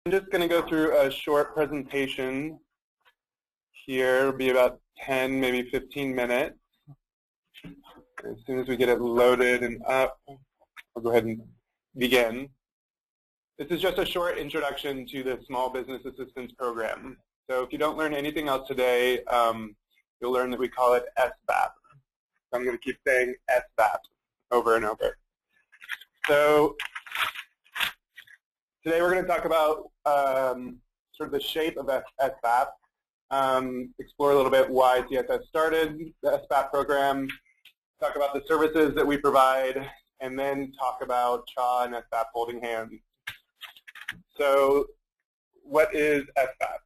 I'm just going to go through a short presentation here. It'll be about 10, maybe 15 minutes. As soon as we get it loaded and up, I'll go ahead and begin. This is just a short introduction to the Small Business Assistance Program. So if you don't learn anything else today, you'll learn that we call it SBAP. I'm going to keep saying SBAP over and over. So today we're going to talk about sort of the shape of SBAP, explore a little bit why CSS started the SBAP program, talk about the services that we provide, and then talk about CHA and SBAP holding hands. So what is SBAP?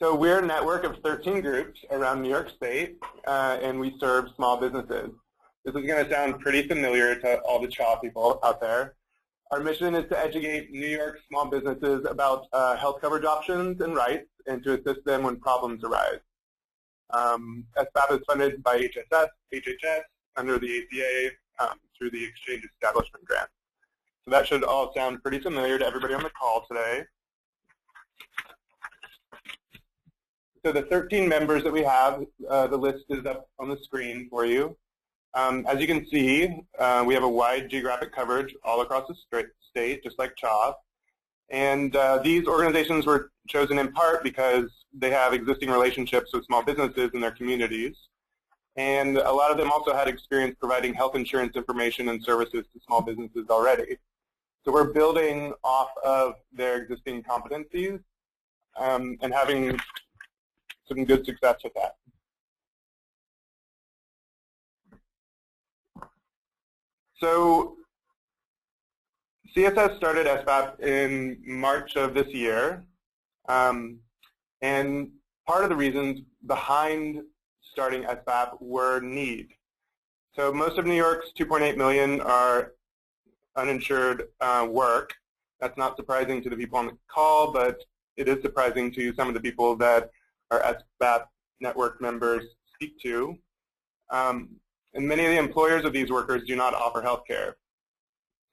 So we're a network of 13 groups around New York State, and we serve small businesses. This is going to sound pretty familiar to all the CHA people out there. Our mission is to educate New York small businesses about health coverage options and rights, and to assist them when problems arise. SBAP is funded by HHS, under the ACA, through the Exchange Establishment Grant. So that should all sound pretty familiar to everybody on the call today. So the 13 members that we have, the list is up on the screen for you. As you can see, we have a wide geographic coverage all across the state, just like CHA. And these organizations were chosen in part because they have existing relationships with small businesses in their communities. And a lot of them also had experience providing health insurance information and services to small businesses already. So we're building off of their existing competencies and having some good success with that. So CSS started SBAP in March of this year, and part of the reasons behind starting SBAP were need. So most of New York's 2.8 million are uninsured work. That's not surprising to the people on the call, but it is surprising to some of the people that our SBAP network members speak to. And many of the employers of these workers do not offer health care.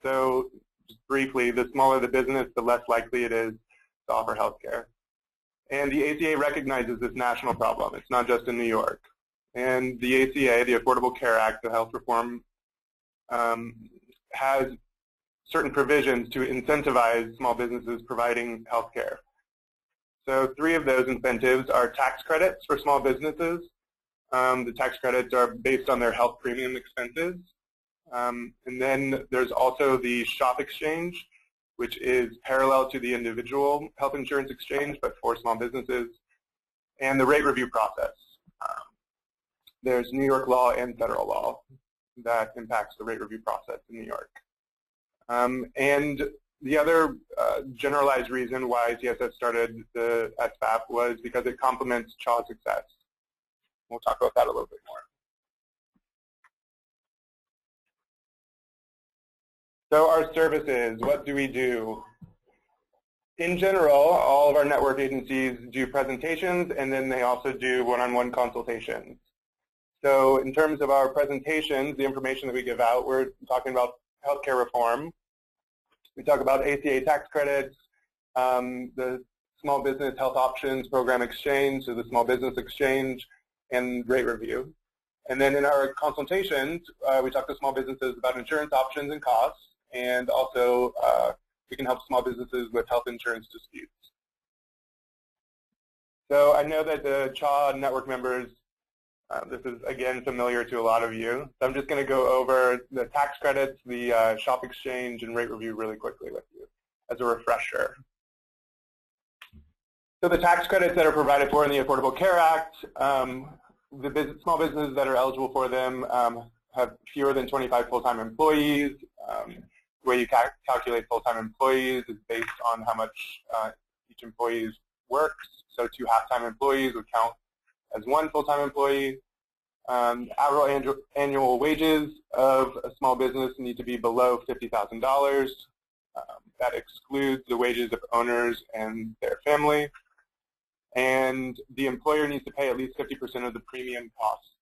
So just briefly, the smaller the business, the less likely it is to offer health care. And the ACA recognizes this national problem. It's not just in New York. And the ACA, the Affordable Care Act, the health reform, has certain provisions to incentivize small businesses providing health care. So 3 of those incentives are tax credits for small businesses. The tax credits are based on their health premium expenses. And then there's also the shop exchange, which is parallel to the individual health insurance exchange, but for small businesses, and the rate review process. There's New York law and federal law that impacts the rate review process in New York. And the other generalized reason why CSS started the SBAP was because it complements CHA success. We'll talk about that a little bit more. So our services, what do we do? In general, all of our network agencies do presentations, and then they also do one-on-one consultations. So in terms of our presentations, the information that we give out, we're talking about healthcare reform. We talk about ACA tax credits, the Small Business Health Options Program Exchange, so the Small Business Exchange, and rate review. And then in our consultations, we talk to small businesses about insurance options and costs, and also we can help small businesses with health insurance disputes. So I know that the CHA network members, this is again familiar to a lot of you. So I'm just going to go over the tax credits, the shop exchange, and rate review really quickly with you as a refresher. So the tax credits that are provided for in the Affordable Care Act, the small businesses that are eligible for them have fewer than 25 full-time employees. The way you calculate full-time employees is based on how much each employee works. So 2 half-time employees would count as 1 full-time employee. Average annual wages of a small business need to be below $50,000. That excludes the wages of owners and their family. And the employer needs to pay at least 50% of the premium costs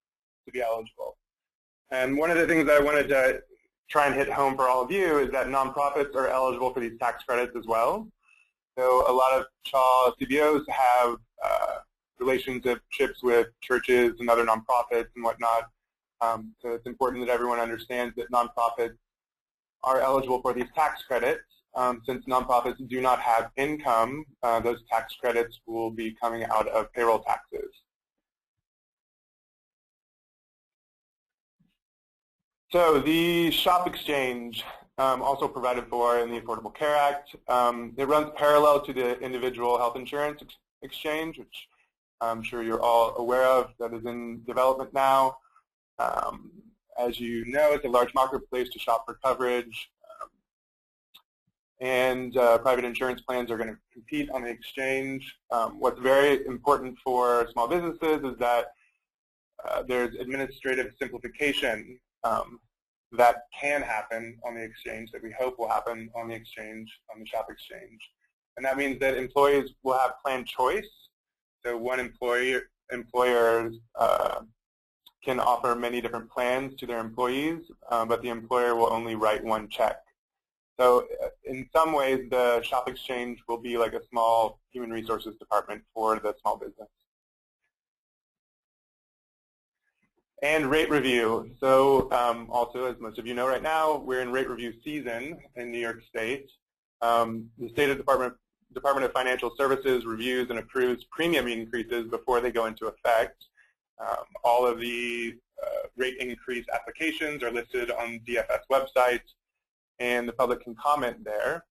to be eligible. And one of the things I wanted to try and hit home for all of you is that nonprofits are eligible for these tax credits as well. So a lot of CHA CBOs have relationships with churches and other nonprofits and whatnot. So it's important that everyone understands that nonprofits are eligible for these tax credits. Since nonprofits do not have income, those tax credits will be coming out of payroll taxes. So the SHOP exchange, also provided for in the Affordable Care Act, it runs parallel to the individual health insurance exchange, which I'm sure you're all aware of, that is in development now. As you know, it's a large marketplace to shop for coverage, and private insurance plans are going to compete on the exchange. What's very important for small businesses is that there's administrative simplification that can happen on the exchange, that we hope will happen on the exchange, on the SHOP exchange. And that means that employees will have plan choice. So one employer can offer many different plans to their employees, but the employer will only write one check. So in some ways, the SHOP exchange will be like a small human resources department for the small business. And rate review. So also, as most of you know right now, we're in rate review season in New York State. The State Department of Financial Services reviews and approves premium increases before they go into effect. All of the rate increase applications are listed on DFS website, and the public can comment there.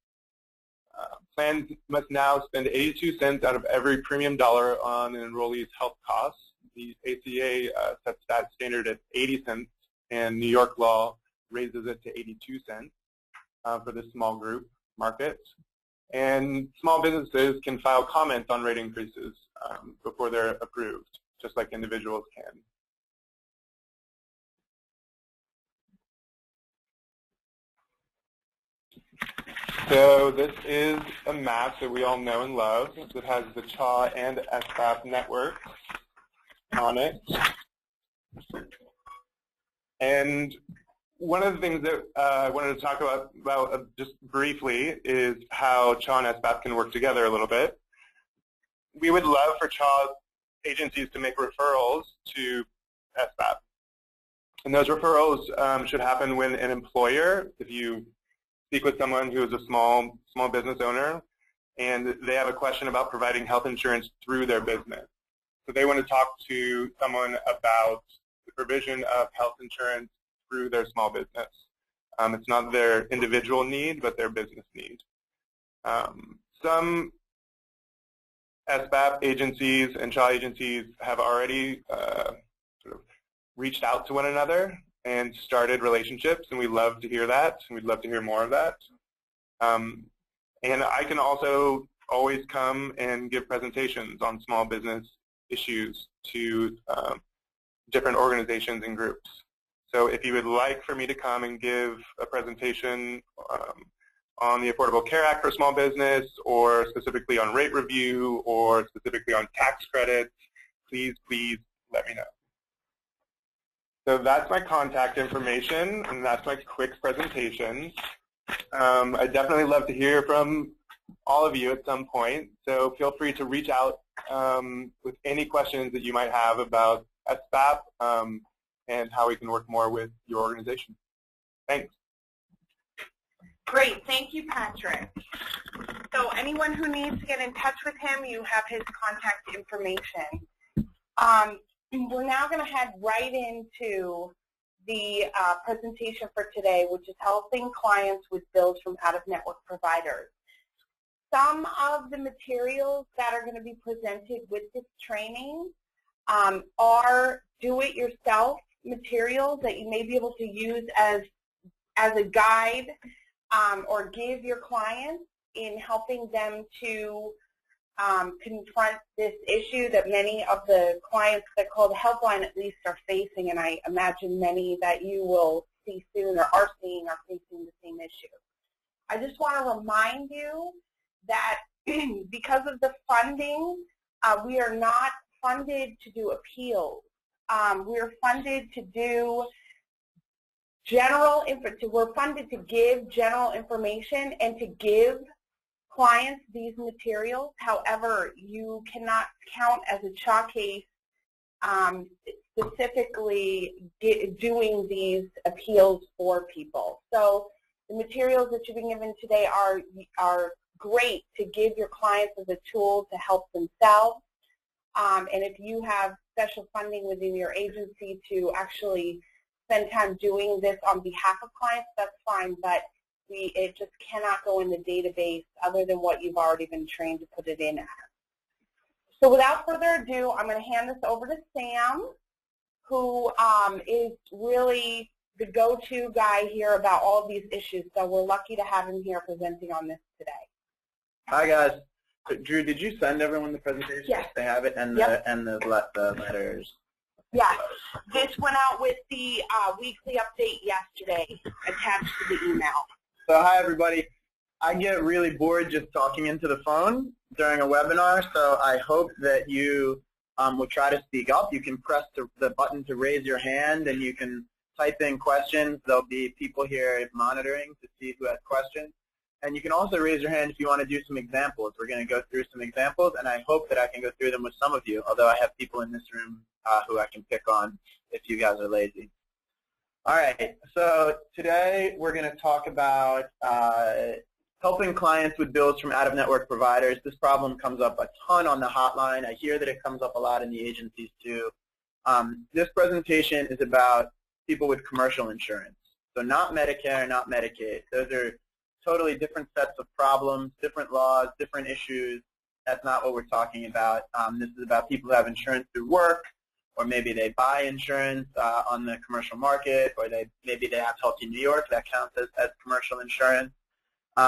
Plans must now spend 82 cents out of every premium dollar on an enrollee's health costs. The ACA sets that standard at 80 cents, and New York law raises it to 82 cents for the small group market. And small businesses can file comments on rate increases before they're approved, just like individuals can. So this is a map that we all know and love that has the CHA and SBAP network on it. And one of the things that I wanted to talk about just briefly is how CHA and SBAP can work together a little bit. We would love for CHA agencies to make referrals to SBAP. And those referrals should happen when an employer, if you speak with someone who is a small business owner and they have a question about providing health insurance through their business. So they want to talk to someone about the provision of health insurance through their small business. It's not their individual need, but their business need. Some SBAP agencies and CHA agencies have already sort of reached out to one another and started relationships, and we love to hear that, and we'd love to hear more of that. And I can also always come and give presentations on small business issues to different organizations and groups. So if you would like for me to come and give a presentation on the Affordable Care Act for small business, or specifically on rate review, or specifically on tax credits, please let me know. So that's my contact information, and that's my quick presentation. I'd definitely love to hear from all of you at some point, so feel free to reach out with any questions that you might have about SBAP and how we can work more with your organization. Thanks. Great. Thank you, Patrick. So anyone who needs to get in touch with him, you have his contact information. We're now going to head right into the presentation for today, which is helping clients with bills from out-of-network providers. Some of the materials that are going to be presented with this training are do-it-yourself materials that you may be able to use as a guide or give your clients in helping them to confront this issue that many of the clients that call the helpline at least are facing, and I imagine many that you will see soon or are seeing are facing the same issue. I just want to remind you that because of the funding, we are not funded to do appeals. We are funded to do we're funded to give general information and to give clients these materials. However, you cannot count as a CHA case specifically doing these appeals for people. So the materials that you've been given today are great to give your clients as a tool to help themselves. And if you have special funding within your agency to actually spend time doing this on behalf of clients, that's fine, but it just cannot go in the database other than what you've already been trained to put it in as. So without further ado, I'm going to hand this over to Sam, who is really the go-to guy here about all of these issues. So we're lucky to have him here presenting on this today. Hi guys. Drew, did you send everyone the presentation? Yes. They have it, and the letters. Yes. This went out with the weekly update yesterday attached to the email. So hi everybody. I get really bored just talking into the phone during a webinar, so I hope that you will try to speak up. You can press the button to raise your hand, and you can type in questions. There'll be people here monitoring to see who has questions. And you can also raise your hand if you want to do some examples. We're going to go through some examples, and I hope that I can go through them with some of you, although I have people in this room who I can pick on if you guys are lazy. All right, so today we're going to talk about helping clients with bills from out-of-network providers. This problem comes up a ton on the hotline. I hear that it comes up a lot in the agencies too. This presentation is about people with commercial insurance. So not Medicare, not Medicaid. Those are totally different sets of problems, different laws, different issues. That's not what we're talking about. This is about people who have insurance through work, or maybe they buy insurance on the commercial market, or maybe they have Healthy New York. That counts as commercial insurance. This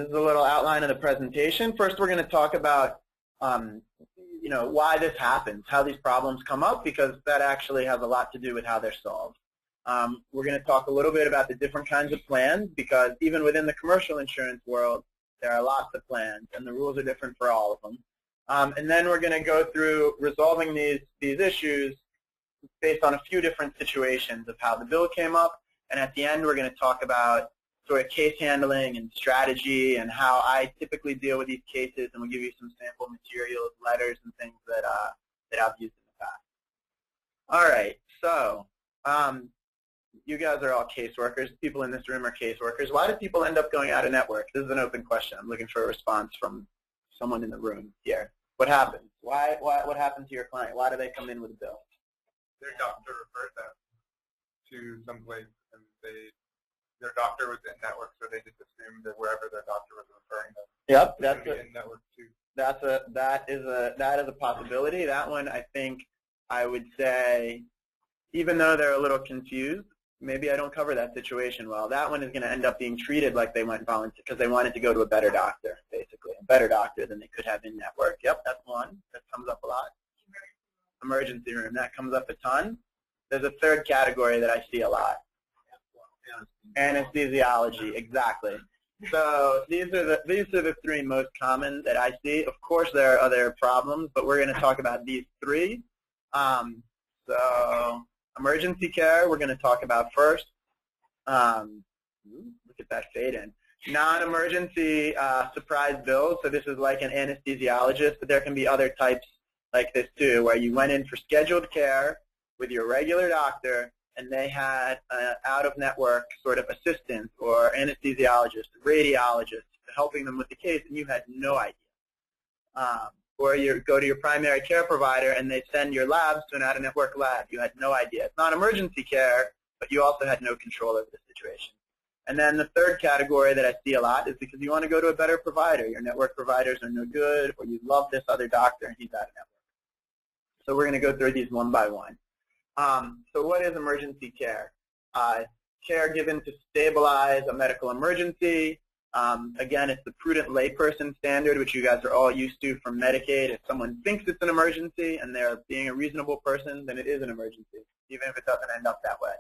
is a little outline of the presentation. First, we're going to talk about why this happens, how these problems come up, because that actually has a lot to do with how they're solved. We're going to talk a little bit about the different kinds of plans, because even within the commercial insurance world, there are lots of plans, and the rules are different for all of them. And then we're going to go through resolving these issues based on a few different situations of how the bill came up. And at the end, we're going to talk about sort of case handling and strategy and how I typically deal with these cases, and we'll give you some sample materials, letters, and things that I've used in the past. All right, so you guys are all caseworkers. People in this room are caseworkers. Why do people end up going out of network? This is an open question. I'm looking for a response from someone in the room here. What happens? What happened to your client? Why do they come in with a bill? Their doctor referred them to someplace, and their doctor was in network, so they just assumed that wherever their doctor was referring them. Yep, that's in network too. That is a possibility. That one, I think, I would say, even though they're a little confused, maybe I don't cover that situation well. That one is going to end up being treated like they went volunteer because they wanted to go to a better doctor, basically, a better doctor than they could have in network. Yep, that's one that comes up a lot. Emergency room, that comes up a ton. There's a third category that I see a lot. Anesthesiology, exactly. So these are the three most common that I see. Of course, there are other problems, but we're going to talk about these three. So emergency care, we're going to talk about first. Look at that fade in. Non-emergency surprise bills. So this is like an anesthesiologist, but there can be other types like this too, where you went in for scheduled care with your regular doctor, and they had an out-of-network sort of assistant or anesthesiologist, radiologist, helping them with the case, and you had no idea. Or you go to your primary care provider, and they send your labs to an out-of-network lab. You had no idea. It's not emergency care, but you also had no control over the situation. And then the third category that I see a lot is because you want to go to a better provider. Your network providers are no good, or you love this other doctor, and he's out-of-network. So we're going to go through these one by one. So what is emergency care? Care given to stabilize a medical emergency. Again, it's the prudent layperson standard, which you guys are all used to from Medicaid. If someone thinks it's an emergency and they're being a reasonable person, then it is an emergency, even if it doesn't end up that way.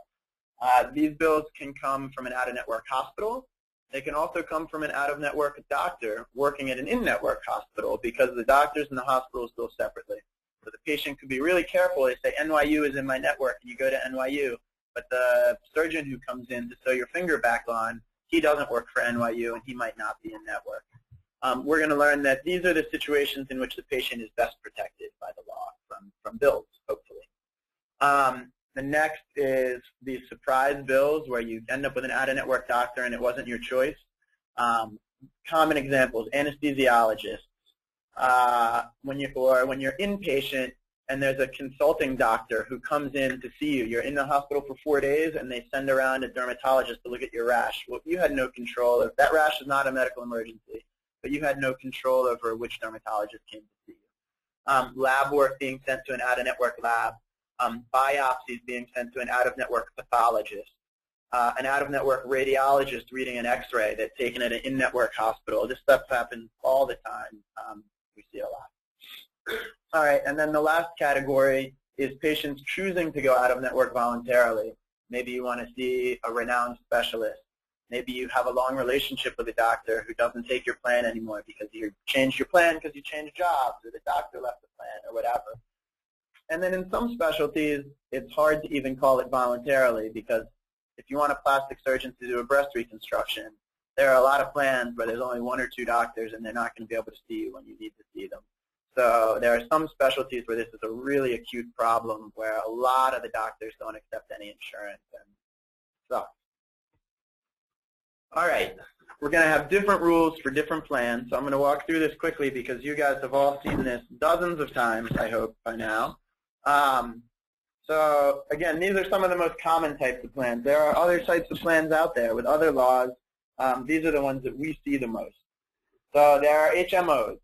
These bills can come from an out-of-network hospital. They can also come from an out-of-network doctor working at an in-network hospital because the doctors and the hospitals bill separately. So the patient could be really careful. They say NYU is in my network, and you go to NYU, but the surgeon who comes in to sew your finger back on, he doesn't work for NYU, and he might not be in network. We're going to learn that these are the situations in which the patient is best protected by the law from bills, hopefully. The next is these surprise bills where you end up with an out-of-network doctor and it wasn't your choice. Common examples, anesthesiologists. When you're inpatient and there's a consulting doctor who comes in to see you. You're in the hospital for 4 days and they send around a dermatologist to look at your rash. Well, you had no control. If that rash is not a medical emergency, but you had no control over which dermatologist came to see you. Lab work being sent to an out-of-network lab. Biopsies being sent to an out-of-network pathologist. An out-of-network radiologist reading an x-ray that's taken at an in-network hospital. This stuff happens all the time. We see a lot. All right, and then the last category is patients choosing to go out-of-network voluntarily. Maybe you want to see a renowned specialist. Maybe you have a long relationship with a doctor who doesn't take your plan anymore because you changed your plan because you changed jobs or the doctor left the plan or whatever. And then in some specialties, it's hard to even call it voluntarily because if you want a plastic surgeon to do a breast reconstruction, there are a lot of plans where there's only 1 or 2 doctors and they're not going to be able to see you when you need to see them. So there are some specialties where this is a really acute problem where a lot of the doctors don't accept any insurance and it sucks. All right, we're going to have different rules for different plans. So I'm going to walk through this quickly because you guys have all seen this dozens of times, I hope, by now. So again, these are some of the most common types of plans. There are other types of plans out there with other laws. These are the ones that we see the most. So there are HMOs.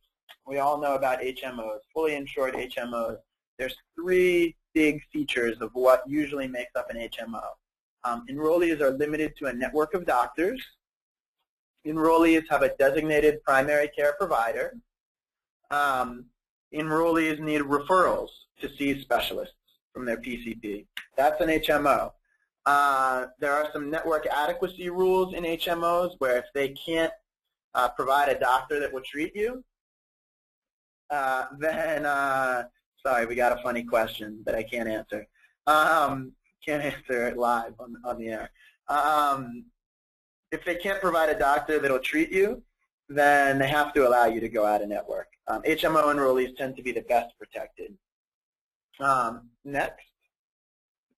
We all know about HMOs, fully insured HMOs. There's 3 big features of what usually makes up an HMO. Enrollees are limited to a network of doctors. Enrollees have a designated primary care provider. Enrollees need referrals to see specialists from their PCP. That's an HMO. There are some network adequacy rules in HMOs where if they can't provide a doctor that will treat you, then, sorry, we got a funny question that I can't answer. Can't answer it live on the air. If they can't provide a doctor that will treat you, then they have to allow you to go out of network. HMO enrollees tend to be the best protected. Next,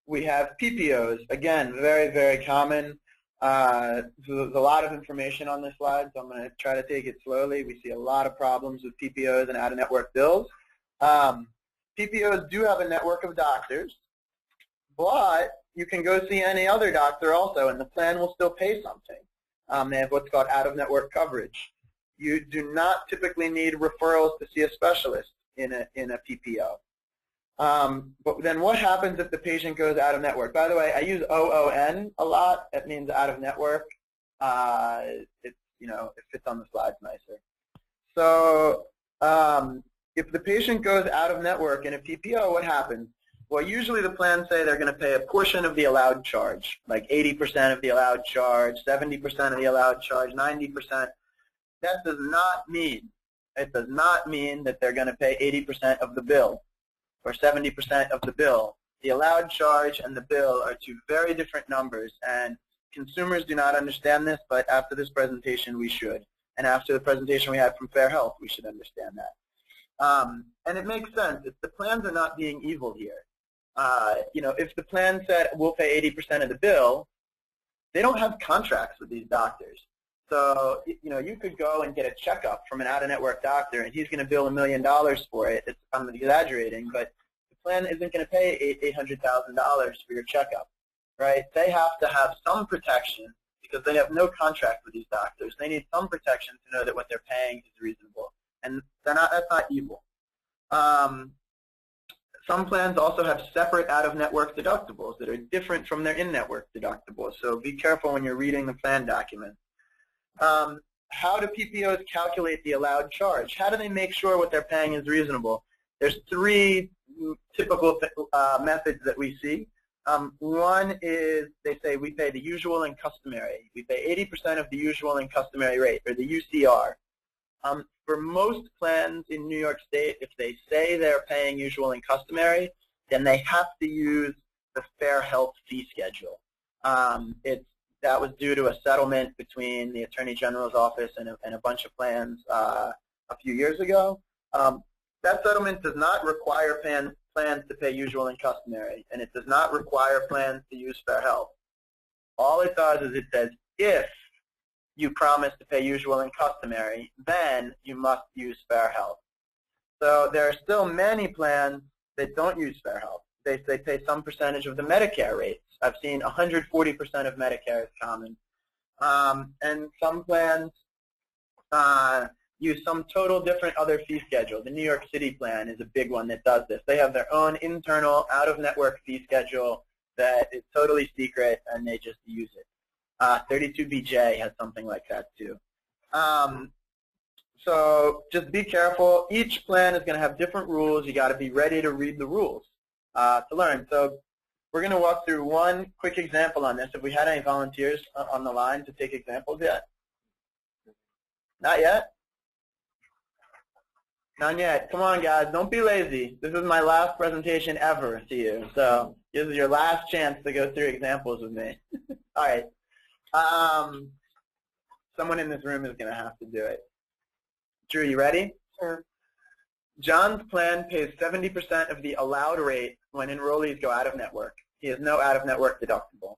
we have PPOs. Again, very, very common. There's a lot of information on this slide, so I'm going to try to take it slowly. We see a lot of problems with PPOs and out-of-network bills. PPOs do have a network of doctors, but you can go see any other doctor also, and the plan will still pay something. They have what's called out-of-network coverage. You do not typically need referrals to see a specialist in a PPO. But then what happens if the patient goes out of network? By the way, I use OON a lot. That means out of network. It fits on the slides nicer. So if the patient goes out of network in a PPO, what happens? Well, usually the plans say they're going to pay a portion of the allowed charge, like 80% of the allowed charge, 70% of the allowed charge, 90%. That does not mean, it does not mean that they're going to pay 80% of the bill or 70% of the bill. The allowed charge and the bill are 2 very different numbers, and consumers do not understand this, but after this presentation we should. And after the presentation we had from Fair Health, we should understand that. And it makes sense. If the plans are not being evil here. If the plan said we'll pay 80% of the bill, they don't have contracts with these doctors. So, you could go and get a checkup from an out-of-network doctor, and he's going to bill $1 million for it. I'm exaggerating, but the plan isn't going to pay $800,000 for your checkup, right? They have to have some protection because they have no contract with these doctors. They need some protection to know that what they're paying is reasonable, and that's not evil. Some plans also have separate out-of-network deductibles that are different from their in-network deductibles, so be careful when you're reading the plan document. How do PPOs calculate the allowed charge? How do they make sure what they're paying is reasonable? There's 3 typical methods that we see. One is they say we pay the usual and customary. We pay 80% of the usual and customary rate, or the UCR. For most plans in New York State, if they say they're paying usual and customary, then they have to use the Fair Health fee schedule. That was due to a settlement between the Attorney General's office and a bunch of plans a few years ago. That settlement does not require plans to pay usual and customary, and it does not require plans to use Fair Health. All it does is it says if you promise to pay usual and customary, then you must use Fair Health. So there are still many plans that don't use Fair Health. They pay some percentage of the Medicare rates. I've seen 140% of Medicare is common. And some plans use some total different other fee schedule. The New York City plan is a big one that does this. They have their own internal out-of-network fee schedule that is totally secret, and they just use it. 32BJ has something like that too. So just be careful. Each plan is going to have different rules. You got to be ready to read the rules to learn. So we're going to walk through one quick example on this. Have we had any volunteers on the line to take examples yet? Not yet? Not yet. Come on, guys. Don't be lazy. This is my last presentation ever to you. So this is your last chance to go through examples with me. All right. Someone in this room is going to have to do it. Drew, you ready? Sure. John's plan pays 70% of the allowed rate when enrollees go out of network. He has no out-of-network deductible.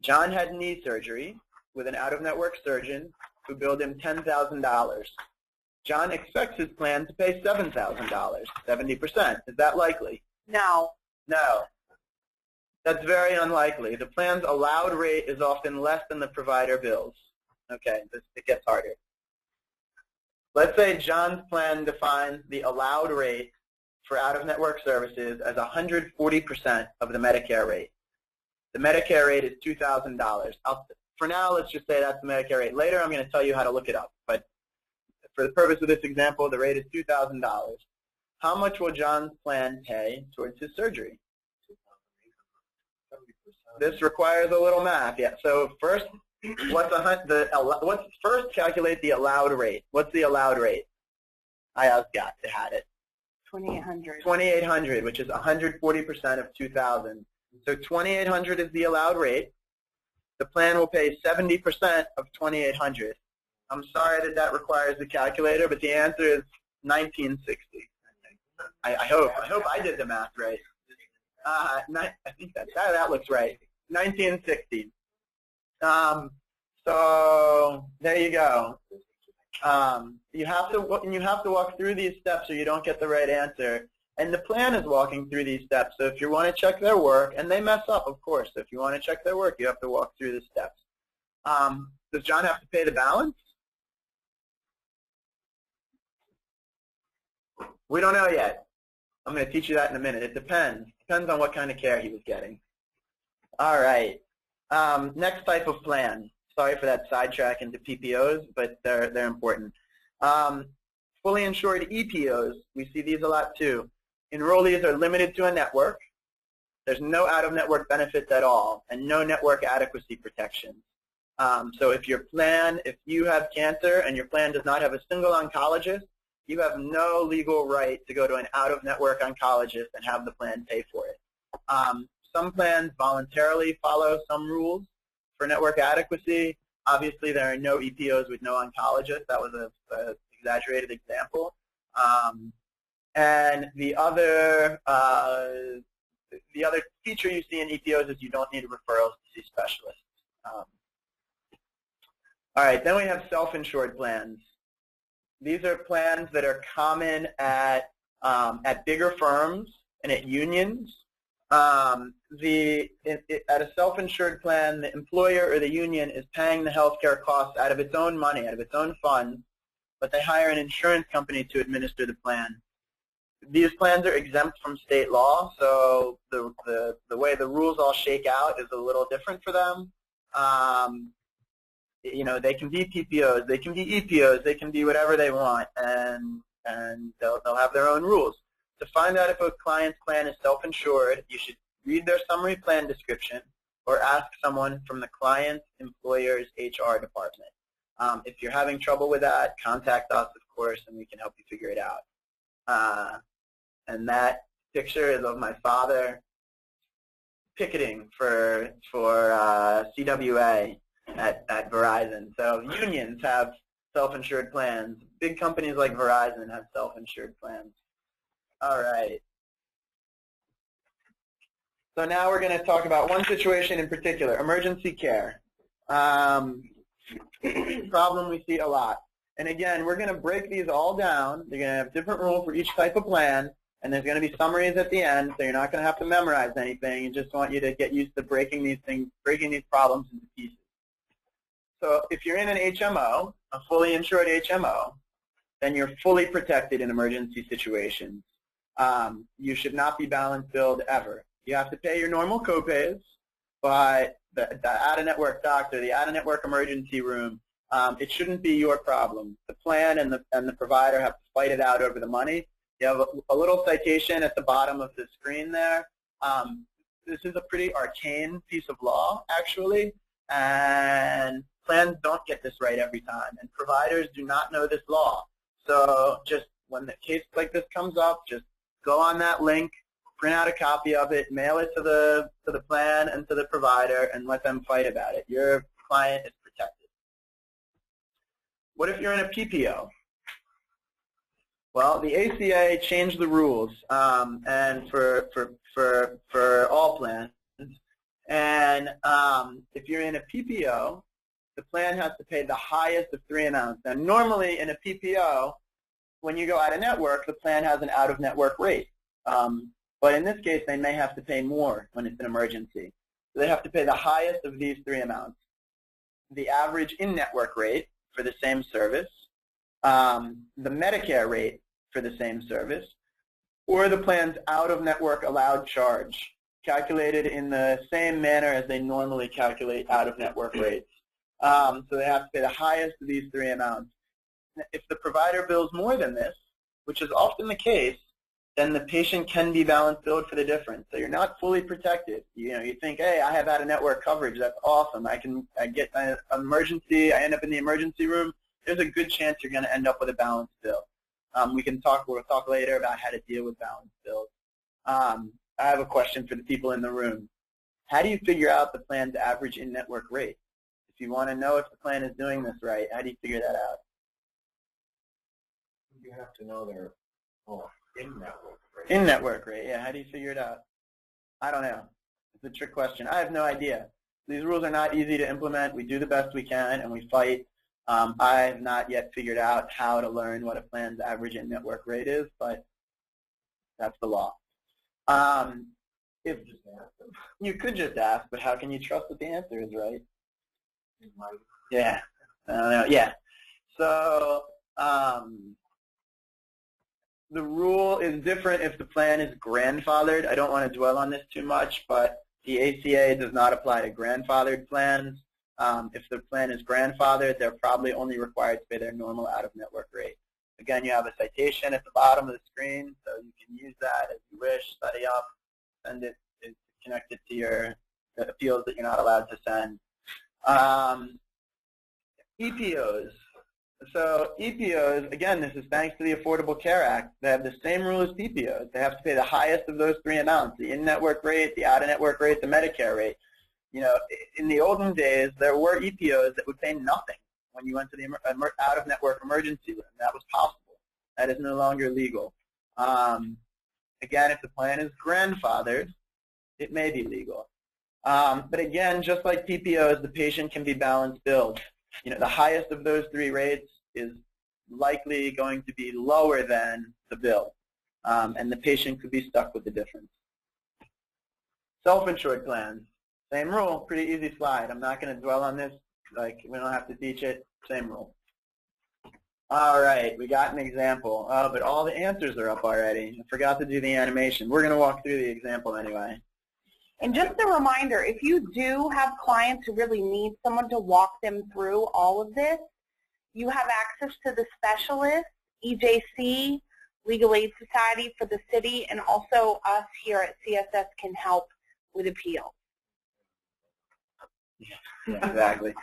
John had knee surgery with an out-of-network surgeon who billed him $10,000. John expects his plan to pay $7,000, 70%. Is that likely? No. No. That's very unlikely. The plan's allowed rate is often less than the provider bills. Okay, it gets harder. Let's say John's plan defines the allowed rate for out-of-network services as 140% of the Medicare rate. The Medicare rate is $2,000. For now, let's just say that's the Medicare rate. Later, I'm going to tell you how to look it up. But for the purpose of this example, the rate is $2,000. How much will John's plan pay towards his surgery? This requires a little math. Yeah. So first, first calculate the allowed rate. What's the allowed rate? I asked Scott to had it. 2,800. 2,800, which is 140% of 2,000. So 2,800 is the allowed rate. The plan will pay 70% of 2,800. I'm sorry that requires the calculator, but the answer is 1960. I hope I did the math right. I think that looks right. 1960. So there you go. You have to walk through these steps or you don't get the right answer. And the plan is walking through these steps. So if you want to check their work, and they mess up, of course. So if you want to check their work, you have to walk through the steps. Does John have to pay the balance? We don't know yet. I'm going to teach you that in a minute. It depends. Depends on what kind of care he was getting. All right. Next type of plan. Sorry for that sidetrack into PPOs, but they're important. Fully insured EPOs, we see these a lot too. Enrollees are limited to a network. There's no out-of-network benefits at all, and no network adequacy protection. So if you have cancer and your plan does not have a single oncologist, you have no legal right to go to an out-of-network oncologist and have the plan pay for it. Some plans voluntarily follow some rules for network adequacy. Obviously, there are no EPOs with no oncologist. That was an exaggerated example. And the other feature you see in EPOs is you don't need referrals to see specialists. All right, then we have self-insured plans. These are plans that are common at bigger firms and at unions. At a self-insured plan, the employer or the union is paying the health care costs out of its own money, out of its own funds, but they hire an insurance company to administer the plan. These plans are exempt from state law, so the way the rules all shake out is a little different for them. They can be PPOs, they can be EPOs, they can be whatever they want, and they'll have their own rules. To find out if a client's plan is self-insured, you should read their summary plan description or ask someone from the client's employer's HR department. If you're having trouble with that, contact us, of course, and we can help you figure it out. And that picture is of my father picketing for CWA at Verizon. So unions have self-insured plans. Big companies like Verizon have self-insured plans. All right. So now we're going to talk about one situation in particular, emergency care. Problem we see a lot. And again, we're going to break these all down. They're going to have different rules for each type of plan, and there's going to be summaries at the end, so you're not going to have to memorize anything. I just want you to get used to breaking these problems into pieces. So if you're in an HMO, a fully insured HMO, then you're fully protected in emergency situations. You should not be balance billed ever. You have to pay your normal copays, but the out-of-network doctor, the out-of-network emergency room, it shouldn't be your problem. The plan and the provider have to fight it out over the money. You have a little citation at the bottom of the screen there. This is a pretty arcane piece of law, actually, and plans don't get this right every time, and providers do not know this law. So just when the case like this comes up, just go on that link, print out a copy of it, mail it to the plan and to the provider, and let them fight about it. Your client is protected. What if you're in a PPO? Well, the ACA changed the rules, and for all plans. And if you're in a PPO, the plan has to pay the highest of three amounts. Now, normally in a PPO, when you go out of network, the plan has an out-of-network rate. But in this case, they may have to pay more when it's an emergency. So they have to pay the highest of these three amounts. The average in-network rate for the same service, the Medicare rate for the same service, or the plan's out-of-network allowed charge, calculated in the same manner as they normally calculate out-of-network rates. So they have to pay the highest of these three amounts. If the provider bills more than this, which is often the case, then the patient can be balance billed for the difference. So you're not fully protected. You think, hey, I have out-of-network coverage. That's awesome. I get an emergency. I end up in the emergency room. There's a good chance you're going to end up with a balance bill. We'll talk later about how to deal with balance bills. I have a question for the people in the room. How do you figure out the plan's average in-network rate? If you want to know if the plan is doing this right, how do you figure that out? You have to know their in-network rate. In-network rate, yeah. How do you figure it out? I don't know. It's a trick question. I have no idea. These rules are not easy to implement. We do the best we can, and we fight. I have not yet figured out how to learn what a plan's average in-network rate is, but that's the law. If you could just ask, but how can you trust that the answer is right? Yeah. I don't know. Yeah. So the rule is different if the plan is grandfathered. I don't want to dwell on this too much, but the ACA does not apply to grandfathered plans. If the plan is grandfathered, they're probably only required to pay their normal out-of-network rate. Again, you have a citation at the bottom of the screen, so you can use that as you wish, study up, send it, it's connected to your appeals that you're not allowed to send. EPOs. So EPOs, again, this is thanks to the Affordable Care Act. They have the same rule as PPOs. They have to pay the highest of those three amounts, the in-network rate, the out-of-network rate, the Medicare rate. In the olden days, there were EPOs that would pay nothing when you went to the out-of-network emergency room. That was possible. That is no longer legal. Again, if the plan is grandfathered, it may be legal. But again, just like PPOs, the patient can be balance billed. The highest of those three rates is likely going to be lower than the bill, and the patient could be stuck with the difference. Self-insured plans, same rule, pretty easy slide. I'm not going to dwell on this, we don't have to teach it, same rule. All right, we got an example, but all the answers are up already. I forgot to do the animation. We're going to walk through the example anyway. And just a reminder, if you do have clients who really need someone to walk them through all of this, you have access to the specialist, EJC, Legal Aid Society for the city, and also us here at CSS can help with appeals. Yeah, exactly.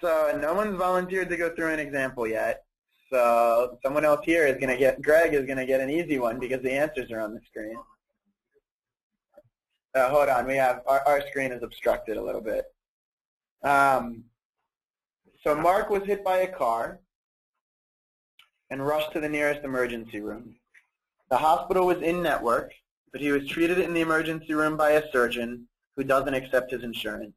So no one's volunteered to go through an example yet. So someone else here is going to get, Greg is going to get an easy one because the answers are on the screen. Hold on, we have, our screen is obstructed a little bit. So Mark was hit by a car and rushed to the nearest emergency room. The hospital was in network, but he was treated in the emergency room by a surgeon who doesn't accept his insurance.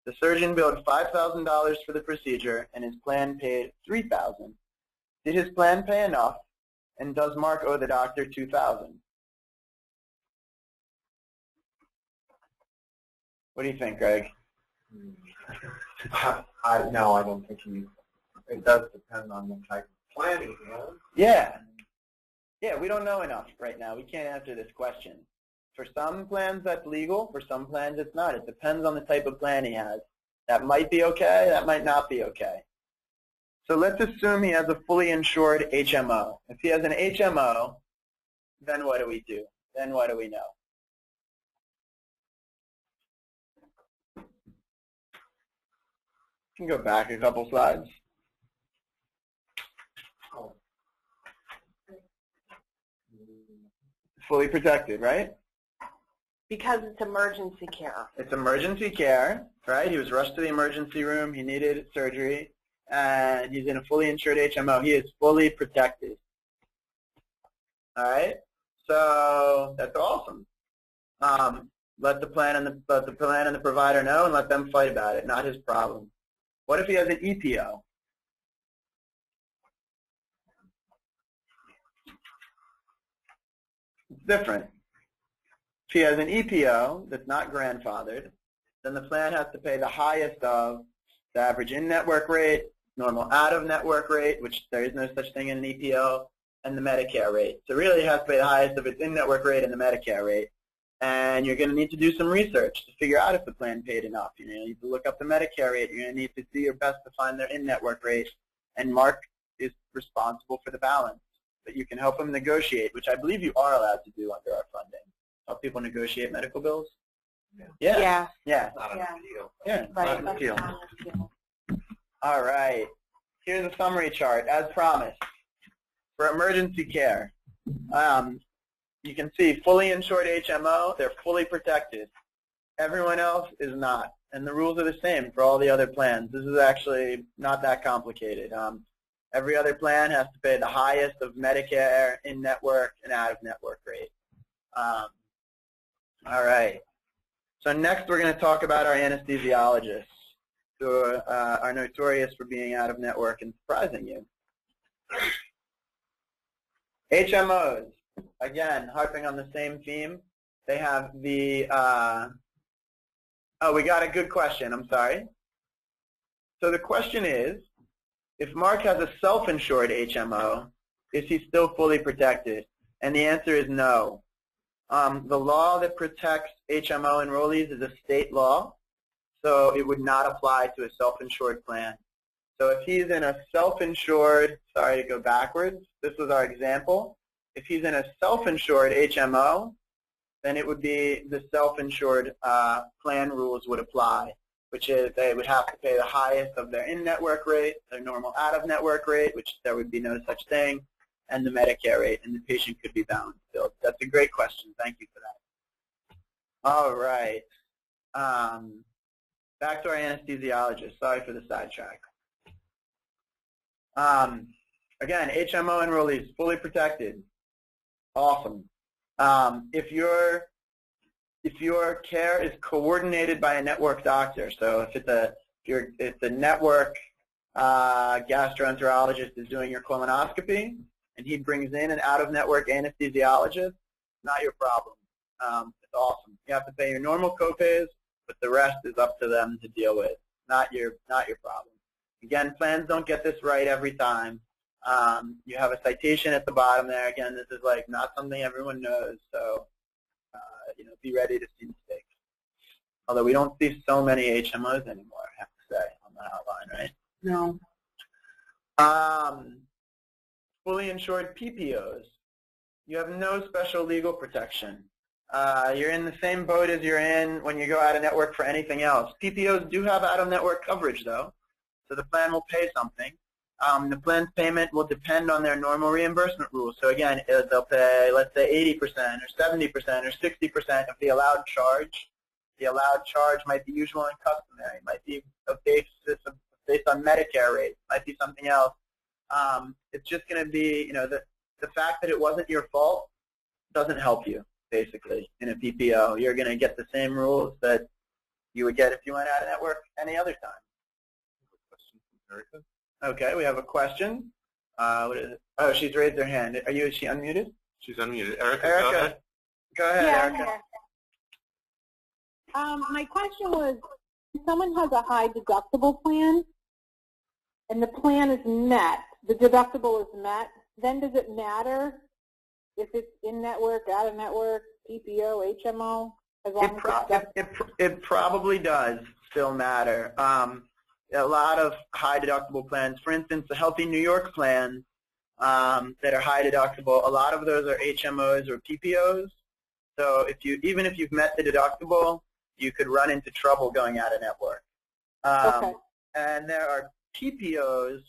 The surgeon billed $5,000 for the procedure, and his plan paid $3,000. Did his plan pay enough, and does Mark owe the doctor $2,000? What do you think, Greg? No, I don't think it does depend on the type of plan he has. Yeah. Yeah, we don't know enough right now. We can't answer this question. For some plans, that's legal. For some plans, it's not. It depends on the type of plan he has. That might be okay. That might not be okay. So let's assume he has a fully insured HMO. If he has an HMO, then what do we do? Then what do we know? You can go back a couple slides. Fully protected, right? Because it's emergency care. It's emergency care, right? He was rushed to the emergency room. He needed surgery, and he's in a fully insured HMO. He is fully protected. All right? So that's awesome. Let the plan and the provider know, and let them fight about it. Not his problem. What if he has an EPO? It's different. If he has an EPO that's not grandfathered, then the plan has to pay the highest of the average in-network rate, normal out-of-network rate, which there is no such thing in an EPO, and the Medicare rate. So really it has to pay the highest of its in-network rate and the Medicare rate. And you're going to need to do some research to figure out if the plan paid enough. You need to look up the Medicare rate. You're going to need to do your best to find their in-network rate. And Mark is responsible for the balance. But you can help him negotiate, which I believe you are allowed to do under our funding. Help people negotiate medical bills? Yeah. Yeah. Yeah. Not a big deal. Yeah, Right. not a big deal. Not a big deal. All right. Here's a summary chart, as promised. For emergency care, you can see fully insured HMO, they're fully protected. Everyone else is not. And the rules are the same for all the other plans. This is actually not that complicated. Every other plan has to pay the highest of Medicare, in-network, and out-of-network rate. All right. So next we're going to talk about our anesthesiologists, who are notorious for being out-of-network and surprising you. HMOs, again, harping on the same theme. They have the, oh, we got a good question, I'm sorry. So the question is, if Mark has a self-insured HMO, is he still fully protected? And the answer is no. The law that protects HMO enrollees is a state law, so it would not apply to a self-insured plan. So if he's in a self-insured, sorry to go backwards, this was our example. If he's in a self-insured HMO, then it would be the self-insured plan rules would apply, which is they would have to pay the highest of their in-network rate, their normal out-of-network rate, which there would be no such thing, and the Medicare rate, and the patient could be balanced. So that's a great question. Thank you for that. All right. Back to our anesthesiologist. Sorry for the sidetrack. Again, HMO enrollees, fully protected. Awesome. If your care is coordinated by a network doctor, so if it's a network gastroenterologist is doing your colonoscopy, and he brings in an out-of-network anesthesiologist, not your problem. It's awesome. You have to pay your normal copays, but the rest is up to them to deal with. Not your problem. Again, plans don't get this right every time. You have a citation at the bottom there. Again, this is like not something everyone knows, so be ready to see mistakes. Although we don't see so many HMOs anymore, I have to say, on the hotline, right? No. Fully insured PPOs. You have no special legal protection. You're in the same boat as you're in when you go out of network for anything else. PPOs do have out-of-network coverage, though. So the plan will pay something. The plan's payment will depend on their normal reimbursement rules. So again, they'll pay, let's say, 80% or 70% or 60% of the allowed charge. The allowed charge might be usual and customary. It might be a basis based on Medicare rates. It might be something else. It's just going to be, the fact that it wasn't your fault doesn't help you, basically, in a PPO. You're going to get the same rules that you would get if you went out of network any other time. Question from Erica. Okay, we have a question. What is it? Oh, she's raised her hand. Is she unmuted? She's unmuted. Erica, Erica, go ahead. Go ahead, yeah, Erica. My question was, if someone has a high deductible plan and the plan is met, the deductible is met, then does it matter if it's in-network, out-of-network, PPO, HMO? As long as It probably does still matter. A lot of high deductible plans, for instance, the Healthy New York plans that are high deductible, a lot of those are HMOs or PPOs. So even if you've met the deductible, you could run into trouble going out of network. Okay. And there are PPOs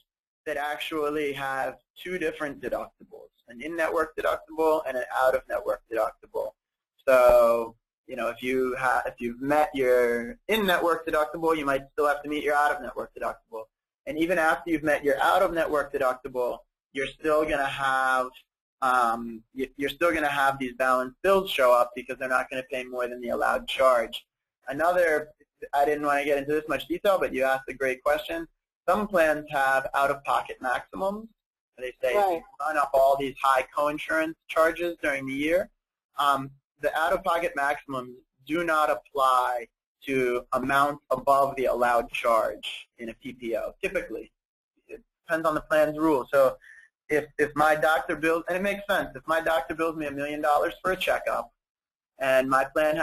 that actually have two different deductibles, an in-network deductible and an out-of-network deductible. So, if you've met your in-network deductible, you might still have to meet your out-of-network deductible. And even after you've met your out-of-network deductible, you're still going to have these balanced bills show up because they're not going to pay more than the allowed charge. I didn't want to get into this much detail, but you asked a great question. Some plans have out-of-pocket maximums. They say if you run up all these high coinsurance charges during the year, the out-of-pocket maximums do not apply to amounts above the allowed charge in a PPO, typically. It depends on the plan's rules. So if my doctor bills, and it makes sense, if my doctor bills me $1 million for a checkup, and my plan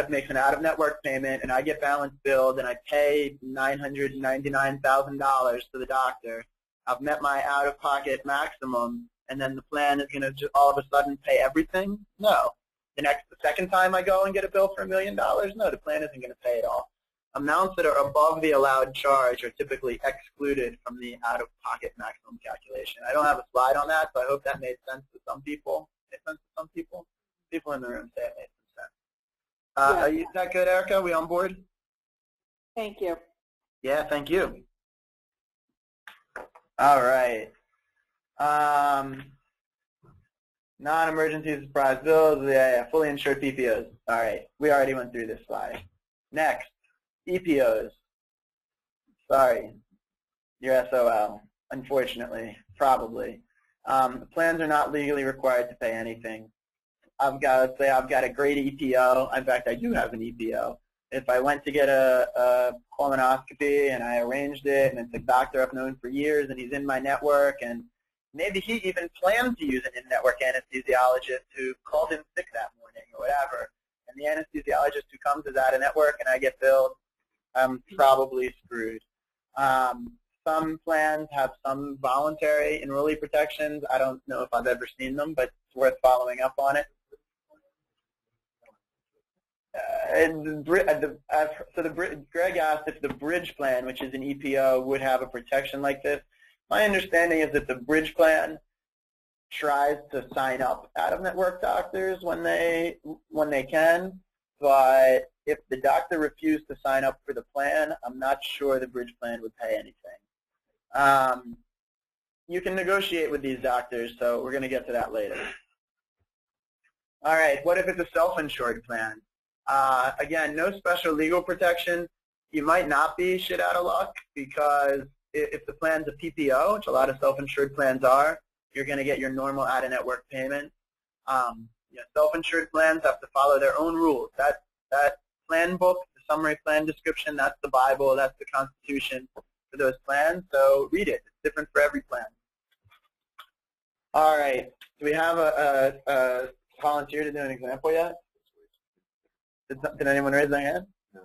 makes an out-of-network payment, and I get balance billed, and I pay $999,000 to the doctor, I've met my out-of-pocket maximum, and then the plan is going to just all of a sudden pay everything? No. The second time I go and get a bill for $1 million? No, the plan isn't going to pay it all. Amounts that are above the allowed charge are typically excluded from the out-of-pocket maximum calculation. I don't have a slide on that, so I hope that made sense to some people. People in the room say it made some sense. Is that good, Erica? Are we on board? Thank you. Yeah, thank you. All right. Non-emergency surprise bills, fully insured PPOs. All right, we already went through this slide. Next, EPOs. Sorry, you're SOL, unfortunately, probably. Plans are not legally required to pay anything. Let's say I've got a great EPO. In fact, I do have an EPO. If I went to get a colonoscopy and I arranged it, and it's a doctor I've known for years, and he's in my network, and maybe he even planned to use an in-network anesthesiologist who called in sick that morning or whatever, and the anesthesiologist who comes is out of network and I get billed, I'm probably screwed. Some plans have some voluntary enrollee protections. I don't know if I've ever seen them, but it's worth following up on it. Greg asked if the bridge plan, which is an EPO, would have a protection like this. My understanding is that the bridge plan tries to sign up out-of-network doctors when they can, but if the doctor refused to sign up for the plan, I'm not sure the bridge plan would pay anything. You can negotiate with these doctors, so we're going to get to that later. All right, what if it's a self-insured plan? Again, no special legal protection. You might not be shit out of luck because if the plan's a PPO, which a lot of self-insured plans are, you're going to get your normal out-of-network payment. Self-insured plans have to follow their own rules. That plan book, the summary plan description, that's the Bible, that's the Constitution for those plans. So read it. It's different for every plan. All right. Do we have a volunteer to do an example yet? Did anyone raise their hand? No.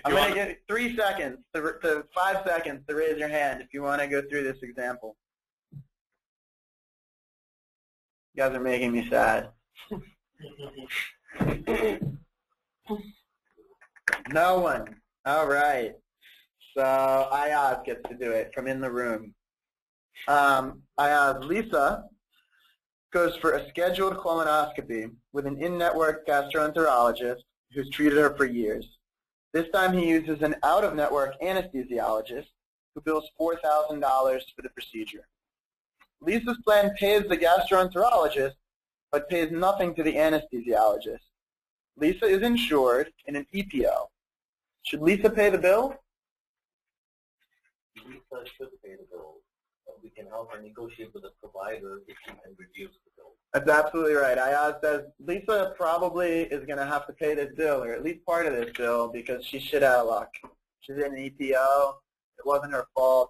I'm going to give 3 seconds to 5 seconds to raise your hand if you want to go through this example. You guys are making me sad. No one. All right. So Ayaz gets to do it from in the room. Ayaz, Lisa goes for a scheduled colonoscopy with an in-network gastroenterologist who's treated her for years. This time he uses an out-of-network anesthesiologist who bills $4,000 for the procedure. Lisa's plan pays the gastroenterologist but pays nothing to the anesthesiologist. Lisa is insured in an EPO. Should Lisa pay the bill? Lisa should pay the bill. We can help her negotiate with the provider if she can reduce the bill. That's absolutely right. Ayaz says Lisa probably is going to have to pay this bill, or at least part of this bill, because she's shit out of luck. She's in an EPO. It wasn't her fault,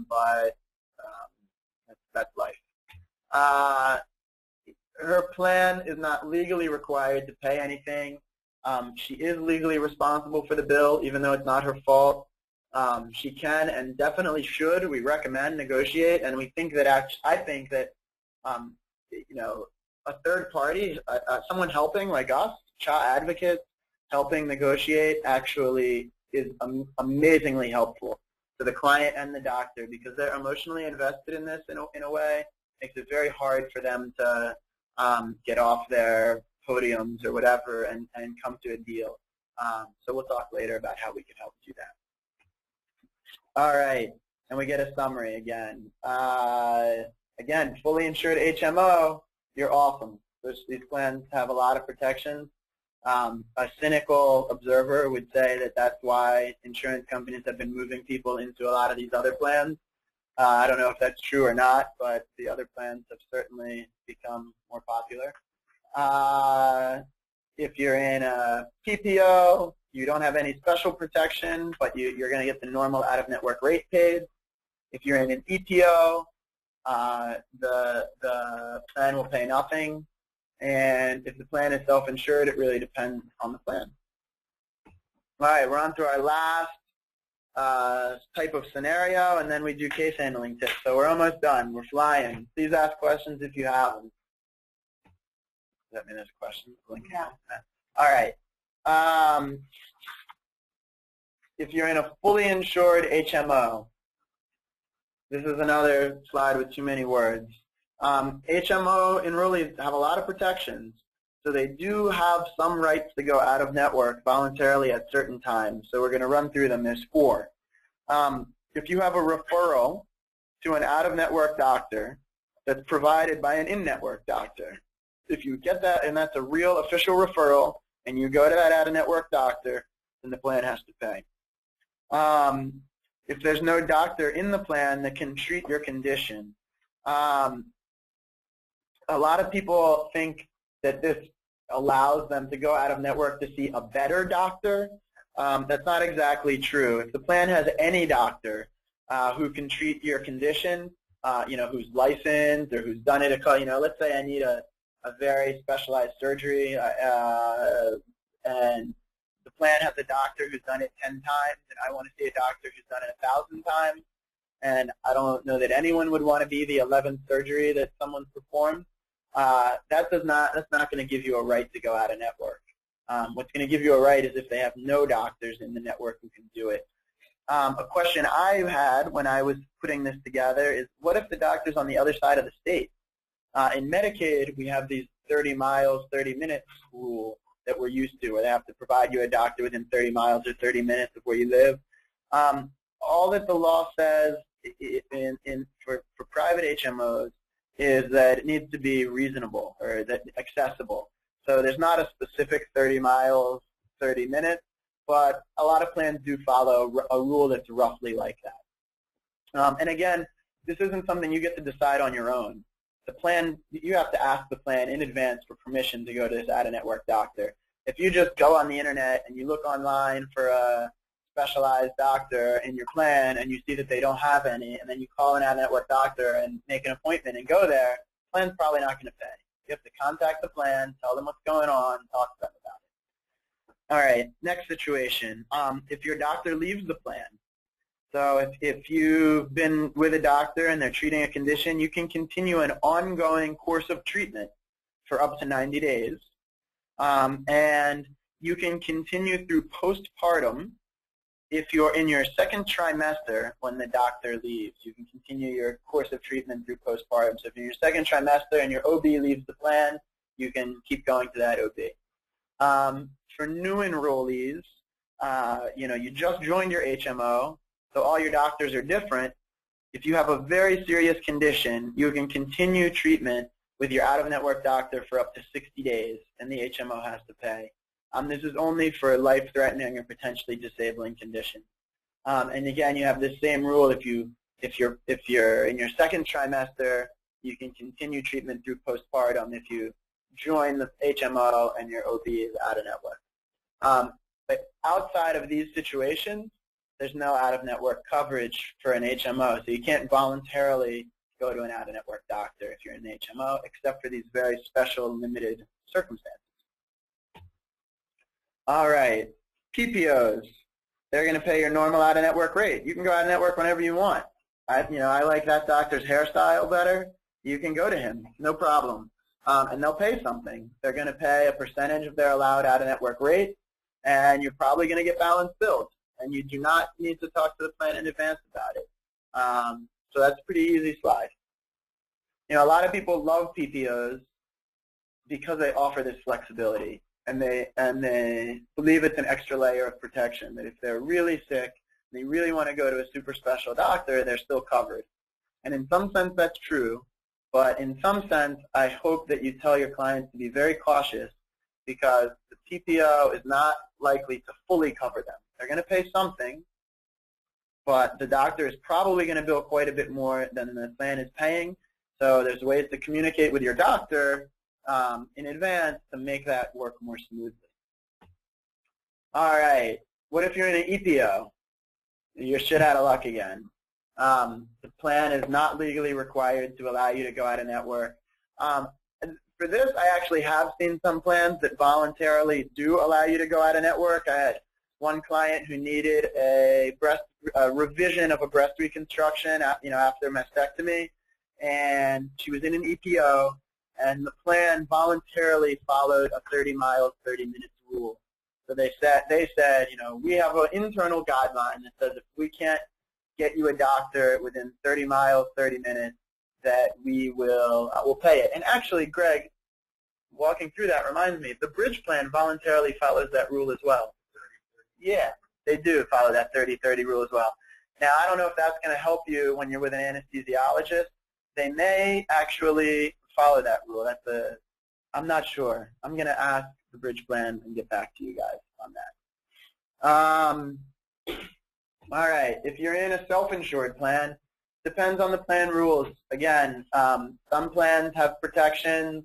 but that's life. Her plan is not legally required to pay anything. She is legally responsible for the bill, even though it's not her fault. She can and definitely should. We recommend negotiate, and we think that I think that you know, a third party, someone helping like us, CHA advocates, helping negotiate actually is amazingly helpful to the client and the doctor because they're emotionally invested in this in a way. Makes it very hard for them to get off their podiums or whatever and come to a deal. So we'll talk later about how we can help do that. All right, and we get a summary again. Again, fully insured HMO, you're awesome. These plans have a lot of protections. A cynical observer would say that that's why insurance companies have been moving people into a lot of these other plans. I don't know if that's true or not, but the other plans have certainly become more popular. If you're in a PPO, you don't have any special protection, but you're going to get the normal out-of-network rate paid. If you're in an EPO, the plan will pay nothing. And if the plan is self-insured, it really depends on the plan. All right, we're on to our last type of scenario, and then we do case handling tips. So we're almost done. We're flying. Please ask questions if you have them. Does that mean there's a question? Yeah. All right. If you're in a fully insured HMO, this is another slide with too many words. HMO enrollees have a lot of protections, so they do have some rights to go out of network voluntarily at certain times. So we're going to run through them. There's 4. If you have a referral to an out-of-network doctor that's provided by an in-network doctor, if you get that and that's a real official referral and you go to that out-of-network doctor, then the plan has to pay. If there's no doctor in the plan that can treat your condition, a lot of people think that this allows them to go out of network to see a better doctor. That's not exactly true. If the plan has any doctor who can treat your condition, who's licensed or who's done it, let's say I need a very specialized surgery and the plan has a doctor who's done it 10 times and I want to see a doctor who's done it 1,000 times, and I don't know that anyone would want to be the 11th surgery that someone's performed. That's not going to give you a right to go out of network. What's going to give you a right is if they have no doctors in the network who can do it. A question I had when I was putting this together is, what if the doctor's on the other side of the state? In Medicaid, we have these 30 miles, 30 minutes rule that we're used to, where they have to provide you a doctor within 30 miles or 30 minutes of where you live. All that the law says for private HMOs is that it needs to be reasonable or that accessible. So there's not a specific 30 miles, 30 minutes, but a lot of plans do follow a rule that's roughly like that. And again, this isn't something you get to decide on your own. The plan, you have to ask the plan in advance for permission to go to this out-of-network doctor. If you just go on the internet and you look online for a specialized doctor in your plan and you see that they don't have any, and then you call an out-of-network doctor and make an appointment and go there, the plan's probably not going to pay. You have to contact the plan, tell them what's going on, talk to them about it. All right, next situation. If your doctor leaves the plan, so if you've been with a doctor and they're treating a condition, you can continue an ongoing course of treatment for up to 90 days. And you can continue through postpartum if you're in your second trimester when the doctor leaves, you can continue your course of treatment through postpartum. So if you're in your second trimester and your OB leaves the plan, you can keep going to that OB. For new enrollees, you just joined your HMO, so all your doctors are different. If you have a very serious condition, you can continue treatment with your out-of-network doctor for up to 60 days, and the HMO has to pay. This is only for life-threatening or potentially disabling conditions. And again, you have the same rule. If you're in your second trimester, you can continue treatment through postpartum if you join the HMO and your OB is out-of-network. But outside of these situations, there's no out-of-network coverage for an HMO, so you can't voluntarily go to an out-of-network doctor if you're in the HMO, except for these very special, limited circumstances. All right, PPOs. They're going to pay your normal out-of-network rate. You can go out-of-network whenever you want. I like that doctor's hairstyle better. You can go to him, no problem. And they'll pay something. They're going to pay a percentage of their allowed out-of-network rate, and you're probably going to get balance billed. And you do not need to talk to the plan in advance about it. So that's a pretty easy slide. A lot of people love PPOs because they offer this flexibility, and they believe it's an extra layer of protection, that if they're really sick, and they really want to go to a super special doctor, they're still covered. And in some sense, that's true. But in some sense, I hope that you tell your clients to be very cautious, because the PPO is not likely to fully cover them. They're going to pay something, but the doctor is probably going to bill quite a bit more than the plan is paying. So there's ways to communicate with your doctor in advance to make that work more smoothly. All right, what if you're in an EPO? You're shit out of luck again. The plan is not legally required to allow you to go out of network. For this, I actually have seen some plans that voluntarily do allow you to go out of network. I had one client who needed a revision of a breast reconstruction, after mastectomy, and she was in an EPO, and the plan voluntarily followed a 30 miles, 30 minutes rule. So they said, we have an internal guideline that says if we can't get you a doctor within 30 miles, 30 minutes, that we'll pay it. And actually, Greg, walking through that reminds me, the bridge plan voluntarily follows that rule as well. Yeah, they do follow that 30-30 rule as well. Now, I don't know if that's going to help you when you're with an anesthesiologist. They may actually follow that rule. I'm not sure. I'm going to ask the bridge plan and get back to you guys on that. All right, if you're in a self-insured plan, depends on the plan rules. Again, some plans have protections.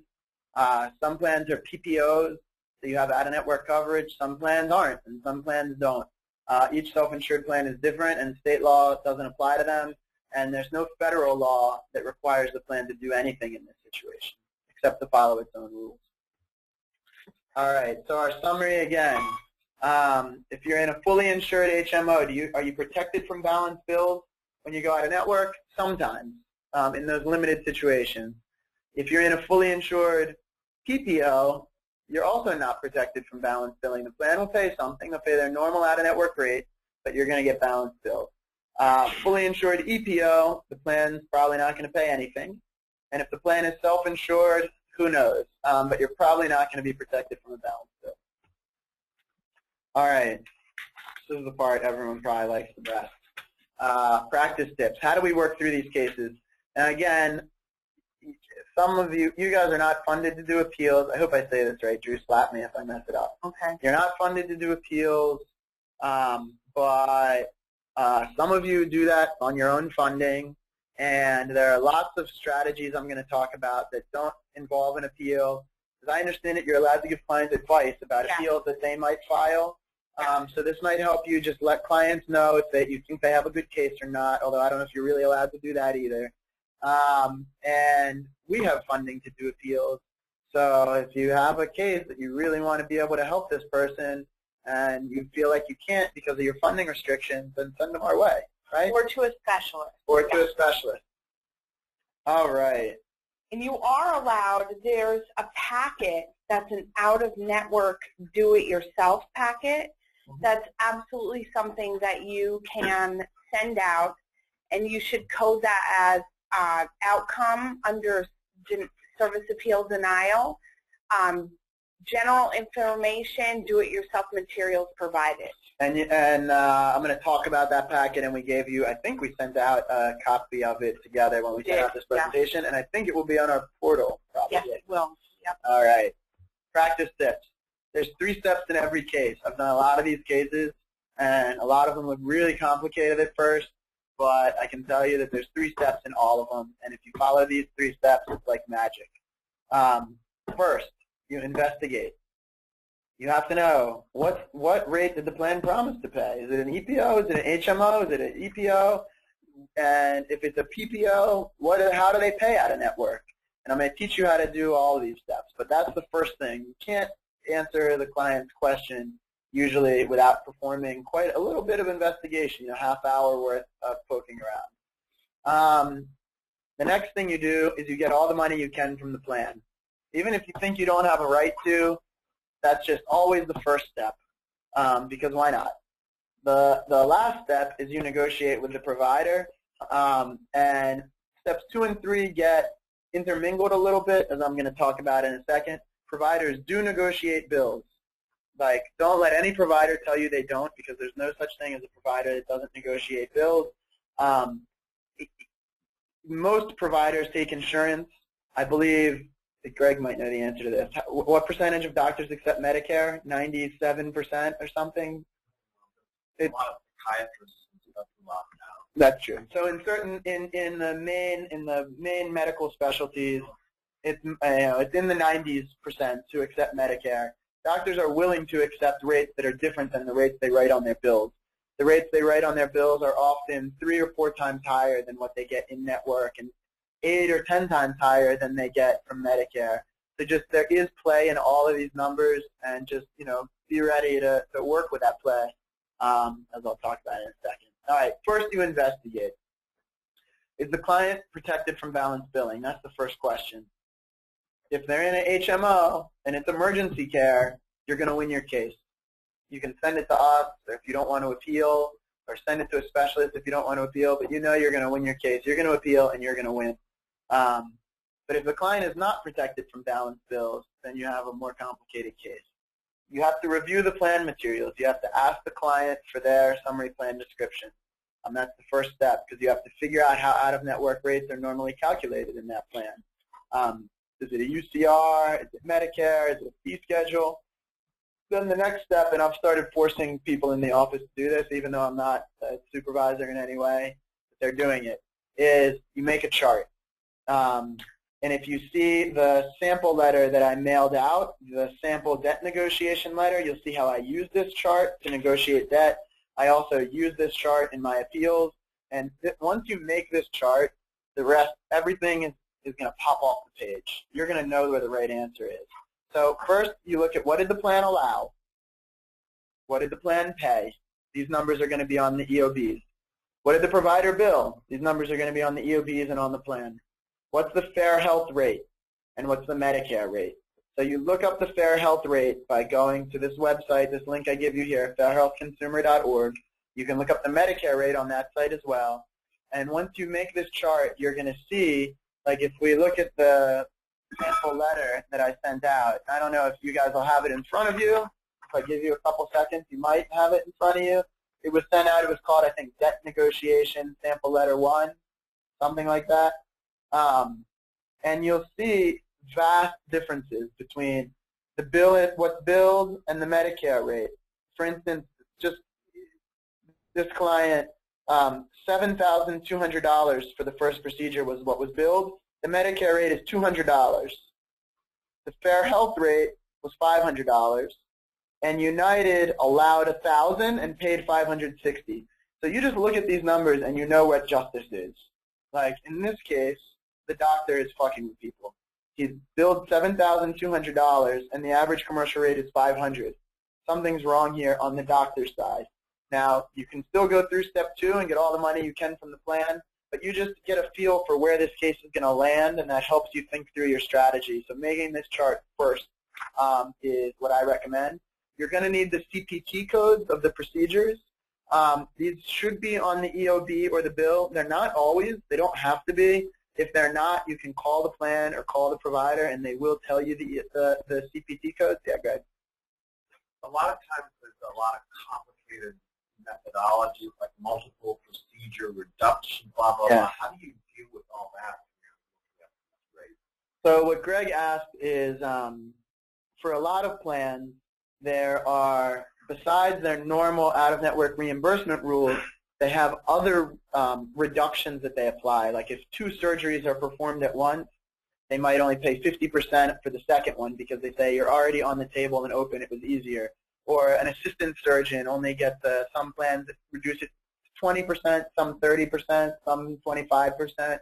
Some plans are PPOs, so you have out-of-network coverage. Some plans aren't, and some plans don't. Each self-insured plan is different, and state law doesn't apply to them, and there's no federal law that requires the plan to do anything in this situation, except to follow its own rules. All right, so our summary again. If you're in a fully insured HMO, are you protected from balance bills when you go out of network? Sometimes, in those limited situations. If you're in a fully insured PPO, you're also not protected from balance billing. The plan will pay something. They'll pay their normal out-of-network rate, but you're going to get balance billed. Fully insured EPO, the plan's probably not going to pay anything. And if the plan is self-insured, who knows? But you're probably not going to be protected from a balance bill. All right. This is the part everyone probably likes the best. Practice tips. How do we work through these cases? And again, some of you guys are not funded to do appeals. I hope I say this right. Drew, slap me if I mess it up. Okay. You're not funded to do appeals, but some of you do that on your own funding, and there are lots of strategies I'm going to talk about that don't involve an appeal. As I understand it, you're allowed to give clients advice about appeals that they might file. So this might help you just let clients know if you think they have a good case or not, although I don't know if you're really allowed to do that either. And we have funding to do appeals. So if you have a case that you really want to be able to help this person and you feel like you can't because of your funding restrictions, then send them our way, right? Or to a specialist. Or to a specialist. All right. And you are allowed, there's a packet that's an out-of-network do-it-yourself packet that's absolutely something that you can send out, and you should code that as outcome under service appeal denial. General information, do-it-yourself materials provided. And I'm going to talk about that packet, and we gave you, I think we sent out a copy of it together when we sent out this presentation, and I think it will be on our portal probably. Yes, it will. Yep. All right. Practice steps. There's 3 steps in every case. I've done a lot of these cases, and a lot of them look really complicated at first, but I can tell you that there's 3 steps in all of them, and if you follow these 3 steps, it's like magic. First, you investigate. You have to know what rate did the plan promise to pay. Is it an EPO? Is it an HMO? Is it an EPO? And if it's a PPO, how do they pay out of network? And I'm going to teach you how to do all of these steps. But that's the first thing. You can't answer the client's question usually without performing quite a little bit of investigation, a half-hour worth of poking around. The next thing you do is you get all the money you can from the plan. Even if you think you don't have a right to, that's just always the first step, because why not? The last step is you negotiate with the provider, and steps 2 and 3 get intermingled a little bit, as I'm going to talk about in a second. Providers do negotiate bills. Like, don't let any provider tell you they don't, because there's no such thing as a provider that doesn't negotiate bills. Most providers take insurance. I believe Greg might know the answer to this. What percentage of doctors accept Medicare? 97% or something? A lot of psychiatrists stuff locked out. That's true. So in the main medical specialties, it's in the 90% to accept Medicare. Doctors are willing to accept rates that are different than the rates they write on their bills. The rates they write on their bills are often 3 or 4 times higher than what they get in network, and 8 or 10 times higher than they get from Medicare. So just there is play in all of these numbers, and just be ready to work with that play, as I'll talk about in a second. All right, first you investigate. Is the client protected from balance billing? That's the first question. If they're in an HMO and it's emergency care, you're going to win your case. You can send it to us, or if you don't want to appeal, or send it to a specialist if you don't want to appeal, but you're going to win your case. You're going to appeal, and you're going to win. But if the client is not protected from balance bills, then you have a more complicated case. You have to review the plan materials. You have to ask the client for their summary plan description. That's the first step, because you have to figure out how out-of-network rates are normally calculated in that plan. Is it a UCR? Is it Medicare? Is it a fee schedule? Then the next step, and I've started forcing people in the office to do this, even though I'm not a supervisor in any way, but they're doing it, is you make a chart. And if you see the sample letter that I mailed out, the sample debt negotiation letter, you'll see how I use this chart to negotiate debt. I also use this chart in my appeals. And once you make this chart, the rest, everything is going to pop off the page. You're going to know where the right answer is. So first, you look at what did the plan allow? What did the plan pay? These numbers are going to be on the EOBs. What did the provider bill? These numbers are going to be on the EOBs and on the plan. What's the fair health rate? And what's the Medicare rate? So you look up the fair health rate by going to this website, this link I give you here, fairhealthconsumer.org. You can look up the Medicare rate on that site as well. And once you make this chart, you're going to see, like if we look at the sample letter that I sent out, I don't know if you guys will have it in front of you. If I give you a couple seconds, you might have it in front of you. It was sent out, it was called, I think, Debt Negotiation Sample Letter 1, something like that. And you'll see vast differences between the bill, what's billed, and the Medicare rate. For instance, just this client, $7,200 for the first procedure was what was billed. The Medicare rate is $200. The fair health rate was $500, and United allowed $1,000 and paid $560. So you just look at these numbers and you know what justice is. Like in this case, the doctor is fucking with people. He's billed $7,200, and the average commercial rate is $500. Something's wrong here on the doctor's side. Now, you can still go through step 2 and get all the money you can from the plan, but you just get a feel for where this case is going to land, and that helps you think through your strategy. So making this chart first is what I recommend. You're going to need the CPT codes of the procedures. These should be on the EOB or the bill. They're not always. They don't have to be. If they're not, you can call the plan or call the provider, and they will tell you the CPT codes. Yeah, Greg. A lot of times there's a lot of complicated methodologies, like multiple procedure reduction, blah, blah, blah. How do you deal with all that? So what Greg asked is, for a lot of plans, there are, besides their normal out-of-network reimbursement rules, they have other reductions that they apply. Like if 2 surgeries are performed at once, they might only pay 50% for the second one because they say you're already on the table and open, it was easier. Or an assistant surgeon only gets some plans that reduce it to 20%, some 30%, some 25%.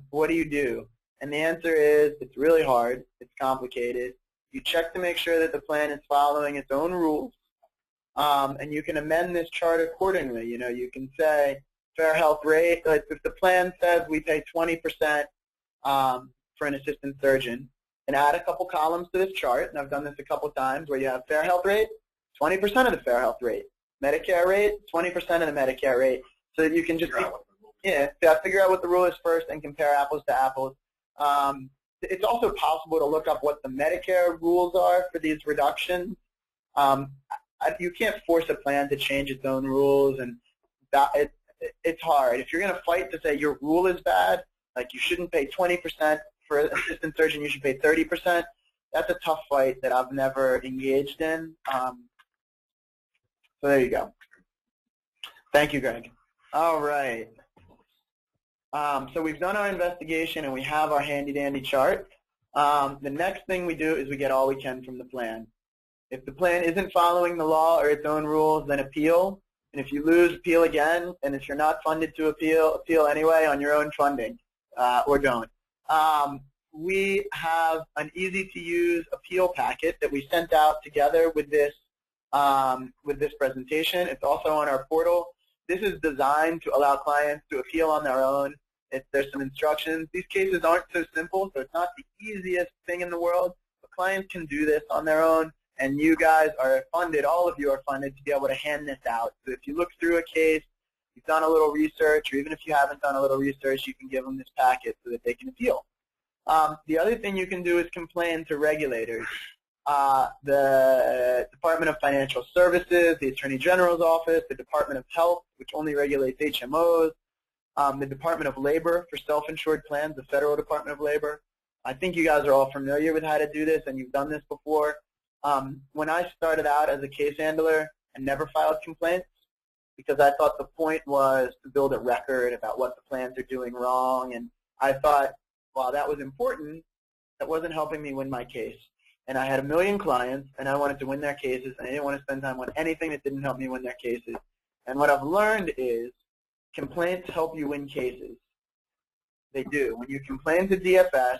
What do you do? And the answer is it's really hard. It's complicated. You check to make sure that the plan is following its own rules. And you can amend this chart accordingly. You know, you can say fair health rate. Like if the plan says we pay 20% for an assistant surgeon, and add a couple columns to this chart, and I've done this a couple times, where you have fair health rate, 20% of the fair health rate, Medicare rate, 20% of the Medicare rate, so that you can just figure out what the rule is first and compare apples to apples. It's also possible to look up what the Medicare rules are for these reductions. You can't force a plan to change its own rules, and it's hard. If you're going to fight to say your rule is bad, like you shouldn't pay 20%, for an assistant surgeon you should pay 30%, that's a tough fight that I've never engaged in. So there you go. Thank you, Greg. All right. So we've done our investigation and we have our handy-dandy chart. The next thing we do is we get all we can from the plan. If the plan isn't following the law or its own rules, then appeal. And if you lose, appeal again. And if you're not funded to appeal, appeal anyway on your own funding, or don't. We have an easy-to-use appeal packet that we sent out together with this presentation. It's also on our portal. This is designed to allow clients to appeal on their own. There's some instructions. These cases aren't so simple, so it's not the easiest thing in the world, but clients can do this on their own, and you guys are funded, all of you are funded to be able to hand this out. So if you look through a case, you've done a little research, or even if you haven't done a little research, you can give them this packet so that they can appeal. The other thing you can do is complain to regulators. The Department of Financial Services, the Attorney General's Office, the Department of Health, which only regulates HMOs, the Department of Labor for self-insured plans, the Federal Department of Labor. I think you guys are all familiar with how to do this, and you've done this before. When I started out as a case handler, I never filed complaints because I thought the point was to build a record about what the plans are doing wrong, and I thought, while that was important, that wasn't helping me win my case. And I had 1 million clients, and I wanted to win their cases, and I didn't want to spend time on anything that didn't help me win their cases. And what I've learned is complaints help you win cases. They do. When you complain to DFS,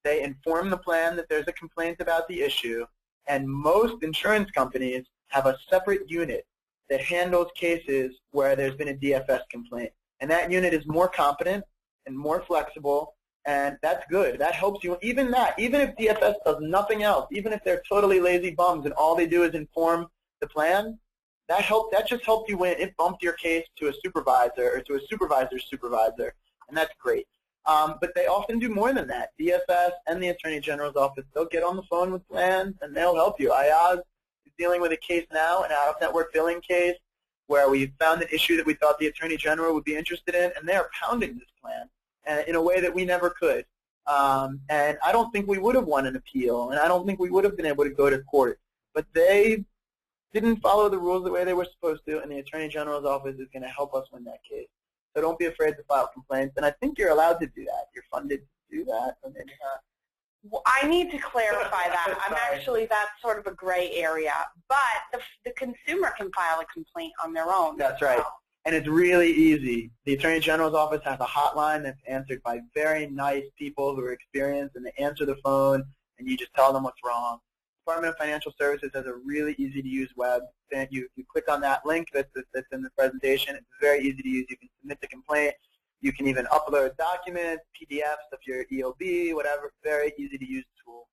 they inform the plan that there's a complaint about the issue, and most insurance companies have a separate unit that handles cases where there's been a DFS complaint. And that unit is more competent and more flexible, and that's good. That helps you. Even if DFS does nothing else, even if they're totally lazy bums and all they do is inform the plan, that just helped you win. It bumped your case to a supervisor or to a supervisor's supervisor, and that's great. But they often do more than that. DFS and the Attorney General's Office, they'll get on the phone with plans, and they'll help you. IOZ is dealing with a case now, an out-of-network billing case, where we found an issue that we thought the Attorney General would be interested in, and they are pounding this plan in a way that we never could. And I don't think we would have won an appeal, and I don't think we would have been able to go to court. But they didn't follow the rules the way they were supposed to, and the Attorney General's Office is going to help us win that case. So don't be afraid to file complaints, and I think you're allowed to do that. You're funded to do that, or maybe not. Well, I need to clarify that. That's sort of a gray area. But the consumer can file a complaint on their own. That's right. And it's really easy. The Attorney General's Office has a hotline that's answered by very nice people who are experienced, and they answer the phone, and you just tell them what's wrong. Department of Financial Services has a really easy-to-use web. You click on that link that's in the presentation. It's very easy to use. You can submit the complaint. You can even upload documents, PDFs of your EOB, whatever. Very easy-to-use tool.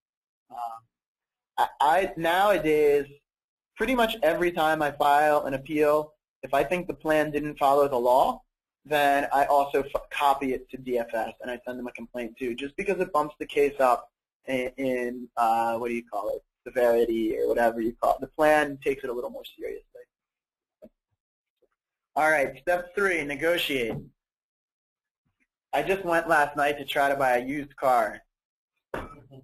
I nowadays, pretty much every time I file an appeal, if I think the plan didn't follow the law, then I also copy it to DFS and I send them a complaint too, just because it bumps the case up in what do you call it, severity or whatever you call it. The plan takes it a little more seriously. All right, step 3, negotiate. I just went last night to try to buy a used car,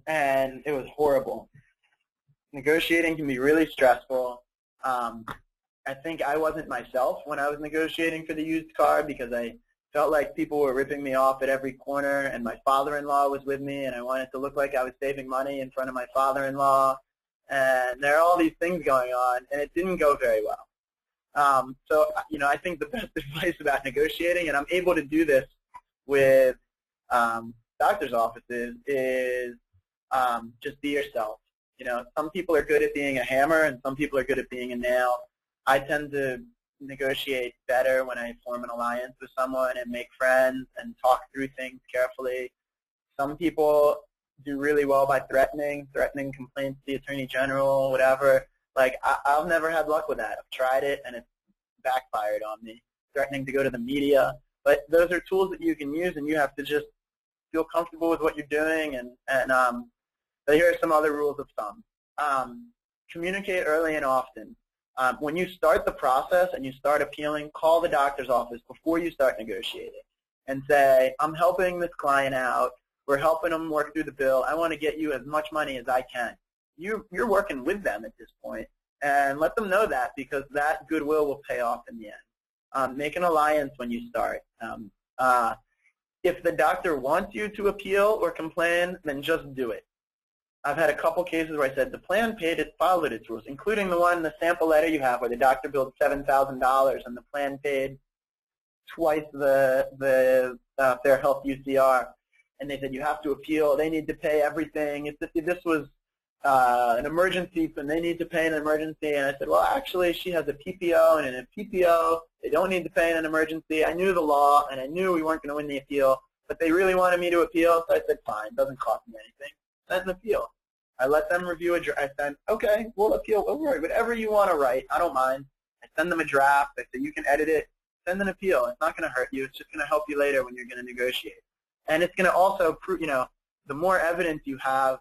and it was horrible. Negotiating can be really stressful. I think I wasn't myself when I was negotiating for the used car because I felt like people were ripping me off at every corner, and my father-in-law was with me, and I wanted to look like I was saving money in front of my father-in-law. And there are all these things going on, and it didn't go very well. So, I think the best advice about negotiating, and I'm able to do this with doctor's offices, is just be yourself. Some people are good at being a hammer, and some people are good at being a nail. I tend to negotiate better when I form an alliance with someone and make friends and talk through things carefully. Some people do really well by threatening complaints to the Attorney General, whatever. Like, I've never had luck with that. I've tried it, and it's backfired on me, threatening to go to the media. But those are tools that you can use, and you have to just feel comfortable with what you're doing. But here are some other rules of thumb. Communicate early and often. When you start the process and you start appealing, call the doctor's office before you start negotiating and say, I'm helping this client out. We're helping them work through the bill. I want to get you as much money as I can. You're working with them at this point, and let them know that, because that goodwill will pay off in the end. Make an alliance when you start. If the doctor wants you to appeal or complain, then just do it. I've had a couple cases where I said the plan followed its rules, including the one, the sample letter you have where the doctor billed $7,000 and the plan paid twice the Fair Health UCR. And they said you have to appeal. They need to pay everything. If this was an emergency, and they need to pay an emergency. And I said, well, actually, she has a PPO, and in a PPO, they don't need to pay in an emergency. I knew the law, and I knew we weren't going to win the appeal, but they really wanted me to appeal, so I said, fine, doesn't cost me anything. Send an appeal. I let them review a draft. I said, okay, we'll appeal. We'll write whatever you want to write. I don't mind. I send them a draft. I say, you can edit it. Send an appeal. It's not going to hurt you. It's just going to help you later when you're going to negotiate. And it's going to also prove, the more evidence you have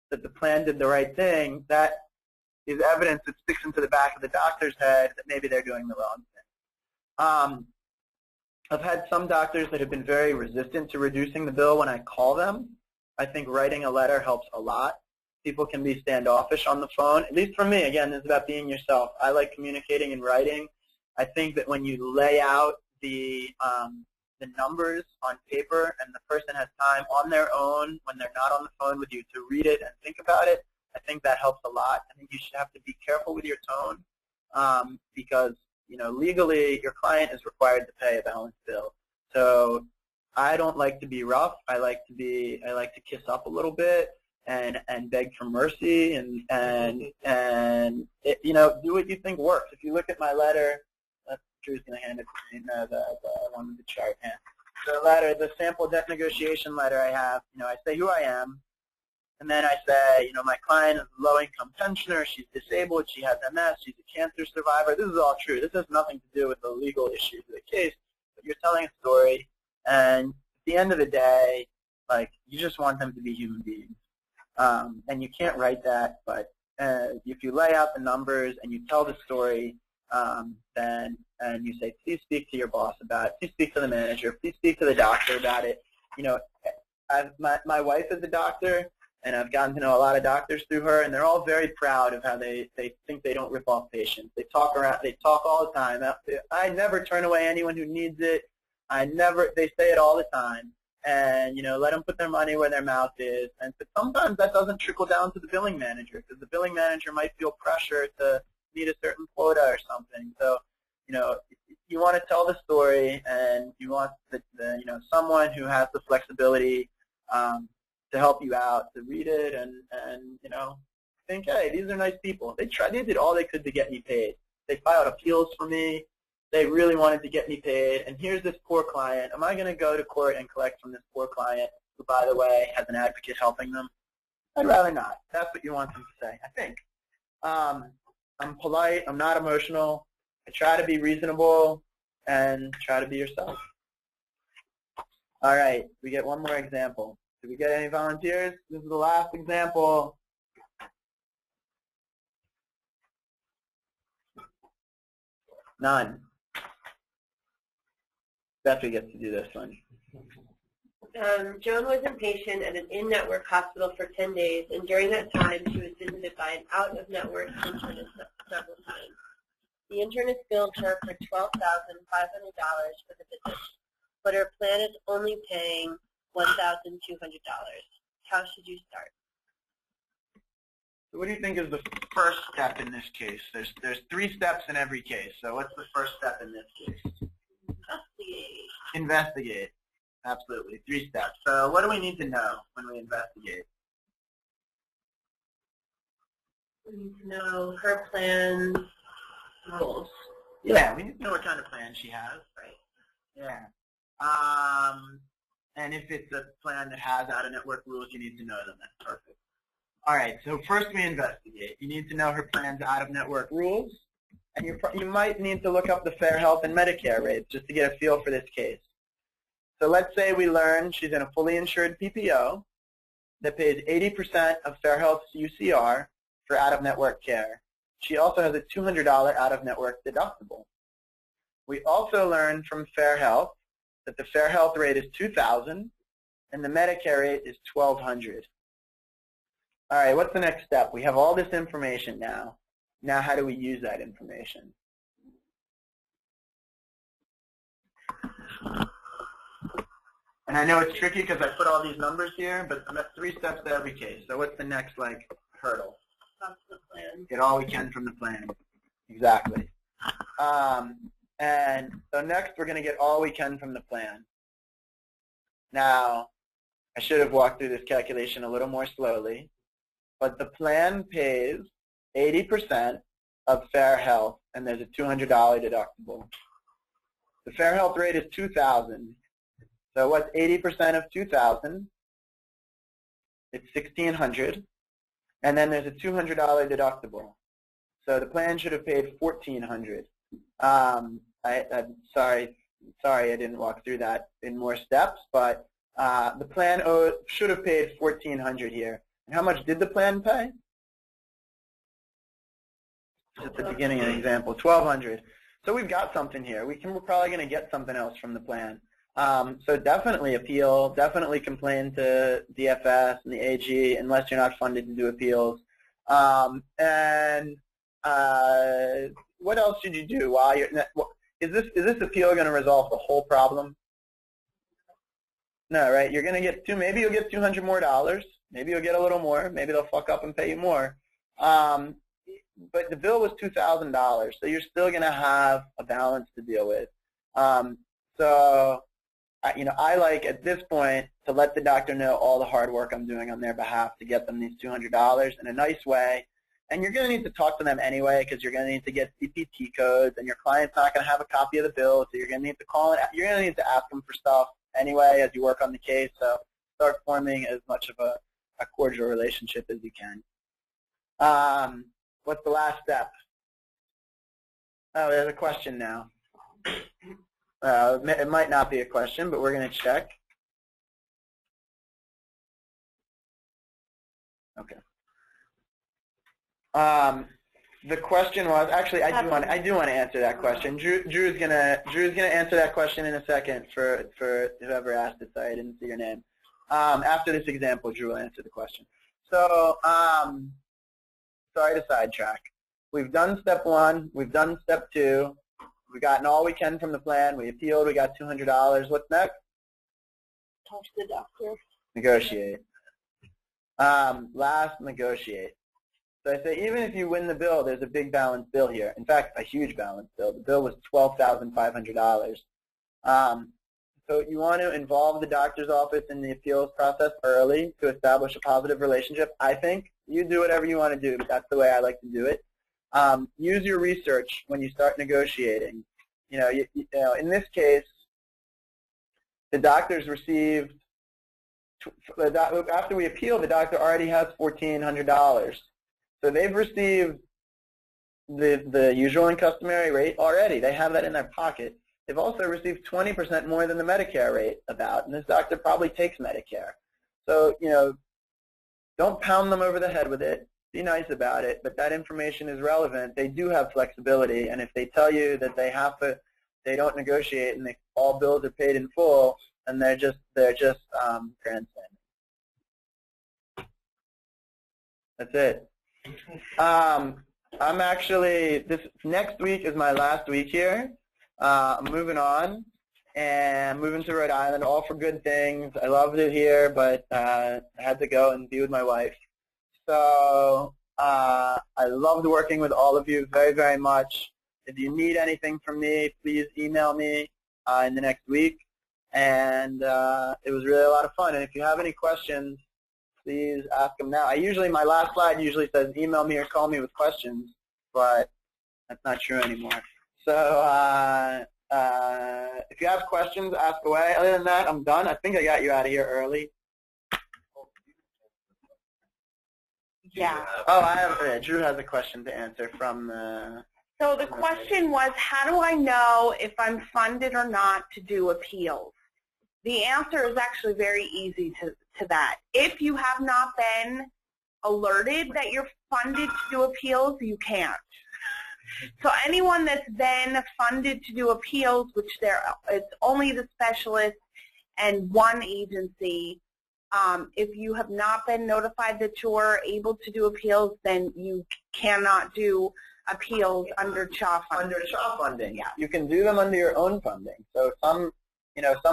that the plan did the right thing, that is evidence that sticks into the back of the doctor's head that maybe they're doing the wrong thing. I've had some doctors that have been very resistant to reducing the bill when I call them. I think writing a letter helps a lot. People can be standoffish on the phone. At least for me, again, it's about being yourself. I like communicating and writing. I think that when you lay out the numbers on paper and the person has time on their own when they're not on the phone with you to read it and think about it, I think that helps a lot. I think you should have to be careful with your tone because, legally your client is required to pay a balanced bill. So I don't like to be rough. I like to kiss up a little bit and beg for mercy and do what you think works. If you look at my letter, Drew's going to hand it to me, the one with the chart. Yeah. The letter, the sample debt negotiation letter I have, I say who I am, and then I say, my client is a low-income pensioner, she's disabled, she has MS, she's a cancer survivor. This is all true. This has nothing to do with the legal issues of the case, but you're telling a story, and at the end of the day, you just want them to be human beings. And you can't write that, but if you lay out the numbers and you tell the story, and you say, please speak to your boss about it, please speak to the manager, please speak to the doctor about it. My wife is a doctor, and I've gotten to know a lot of doctors through her, and they're all very proud of how they think they don't rip off patients. They talk all the time. I never turn away anyone who needs it. They say it all the time. And, let them put their money where their mouth is. But sometimes that doesn't trickle down to the billing manager, because the billing manager might feel pressure to meet a certain quota or something. So, you want to tell the story, and you want someone who has the flexibility to help you out, to read it and think, hey, these are nice people. They did all they could to get me paid. They filed appeals for me. They really wanted to get me paid, and here's this poor client. Am I going to go to court and collect from this poor client who, by the way, has an advocate helping them? I'd rather not. That's what you want them to say, I think. I'm polite. I'm not emotional. I try to be reasonable and try to be yourself. All right, we get one more example. Did we get any volunteers? This is the last example. None. Bethany gets to do this one. Joan was inpatient at an in-network hospital for 10 days, and during that time, she was visited by an out-of-network internist several times. The internist billed her for $12,500 for the visit, but her plan is only paying $1,200. How should you start? So what do you think is the first step in this case? There's 3 steps in every case. So what's the first step in this case? Investigate. Investigate. Absolutely. 3 steps. So what do we need to know when we investigate? We need to know her plan's rules. Yeah, we need to know what kind of plan she has. Right. Yeah. And if it's a plan that has out-of-network rules, you need to know them. That's perfect. All right, so first we investigate. You need to know her plan's out-of-network rules, and you might need to look up the Fair Health and Medicare rates just to get a feel for this case. So let's say we learn she's in a fully insured PPO that pays 80% of Fair Health's UCR for out-of-network care. She also has a $200 out-of-network deductible. We also learned from Fair Health that the Fair Health rate is $2,000 and the Medicare rate is $1,200. All right, what's the next step? We have all this information now. Now how do we use that information? And I know it's tricky because I put all these numbers here, but that's 3 steps to every case. So what's the next, hurdle? Talk to the plan. Get all we can from the plan. Exactly. And so next we're going to get all we can from the plan. Now, I should have walked through this calculation a little more slowly, but the plan pays 80% of Fair Health, and there's a $200 deductible. The Fair Health rate is $2,000. So what's 80% of $2,000? It's $1,600, and then there's a $200 deductible. So the plan should have paid $1,400. I'm sorry I didn't walk through that in more steps, but the plan should have paid $1,400 here. And how much did the plan pay? At the beginning of the example, $1,200. So we've got something here. We're probably going to get something else from the plan. So definitely appeal, definitely complain to DFS and the AG unless you're not funded to do appeals. And what else should you do while you're? Is this appeal going to resolve the whole problem? No, right? You're going to get maybe you'll get $200 more. Maybe you'll get a little more. Maybe they'll fuck up and pay you more. But the bill was $2,000, so you're still going to have a balance to deal with. So, I like at this point to let the doctor know all the hard work I'm doing on their behalf to get them these $200 in a nice way. And you're going to need to talk to them anyway because you're going to need to get CPT codes, and your client's not going to have a copy of the bill, so you're going to need to call it. You're going to need to ask them for stuff anyway as you work on the case. So start forming as much of a cordial relationship as you can. What's the last step? Oh, there's a question now. It might not be a question, but we're going to check. Okay. The question was actually I do want to answer that question. Drew's gonna answer that question in a second for whoever asked it. Sorry, I didn't see your name. After this example, Drew will answer the question. So sorry to sidetrack. We've done step 1. We've done step 2. We've gotten all we can from the plan. We appealed. We got $200. What's next? Talk to the doctor. Negotiate. Last, negotiate. So I say even if you win the bill, there's a big balance bill here. In fact, a huge balance bill. The bill was $12,500. So you want to involve the doctor's office in the appeals process early to establish a positive relationship. I think you do whatever you want to do, but that's the way I like to do it. Use your research when you start negotiating. In this case, the doctors received after we appeal, the doctor already has $1,400. So they've received the usual and customary rate already. They have that in their pocket. They've also received 20% more than the Medicare rate about, and this doctor probably takes Medicare. So, don't pound them over the head with it. Be nice about it, but that information is relevant. They do have flexibility, and if they tell you that they don't negotiate and all bills are paid in full, and they're just grandstanding. That's it. I'm actually, this next week is my last week here. I'm moving on and moving to Rhode Island, all for good things. I loved it here, but I had to go and be with my wife. So I loved working with all of you very, very much. If you need anything from me, please email me in the next week. And it was really a lot of fun. And if you have any questions, please ask them now. My last slide usually says email me or call me with questions, but that's not true anymore. So if you have questions, ask away. Other than that, I'm done. I think I got you out of here early. Yeah. Oh, Drew has a question to answer from the... So the question was, how do I know if I'm funded or not to do appeals? The answer is actually very easy to that. If you have not been alerted that you're funded to do appeals, you can't. So anyone that's been funded to do appeals, which it's only the specialist and one agency, if you have not been notified that you're able to do appeals, then you cannot do appeals under CHA funding. Under CHA funding. Yeah. You can do them under your own funding. So some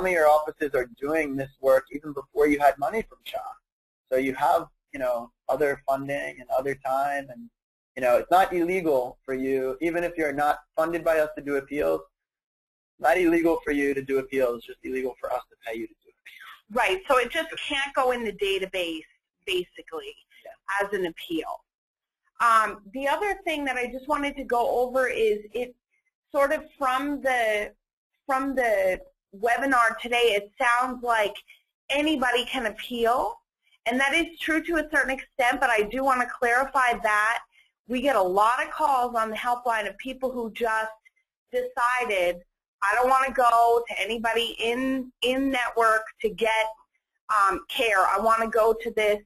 of your offices are doing this work even before you had money from CHA. So you have, other funding and other time, and it's not illegal for you, even if you're not funded by us to do appeals. Not illegal for you to do appeals, it's just illegal for us to pay you to do appeals. Right, so it just can't go in the database, basically, as an appeal. The other thing that I just wanted to go over is it sort of from the webinar today, it sounds like anybody can appeal, and that is true to a certain extent, but I do want to clarify that. We get a lot of calls on the helpline of people who just decided, I don't want to go to anybody in network to get care. I want to go to this,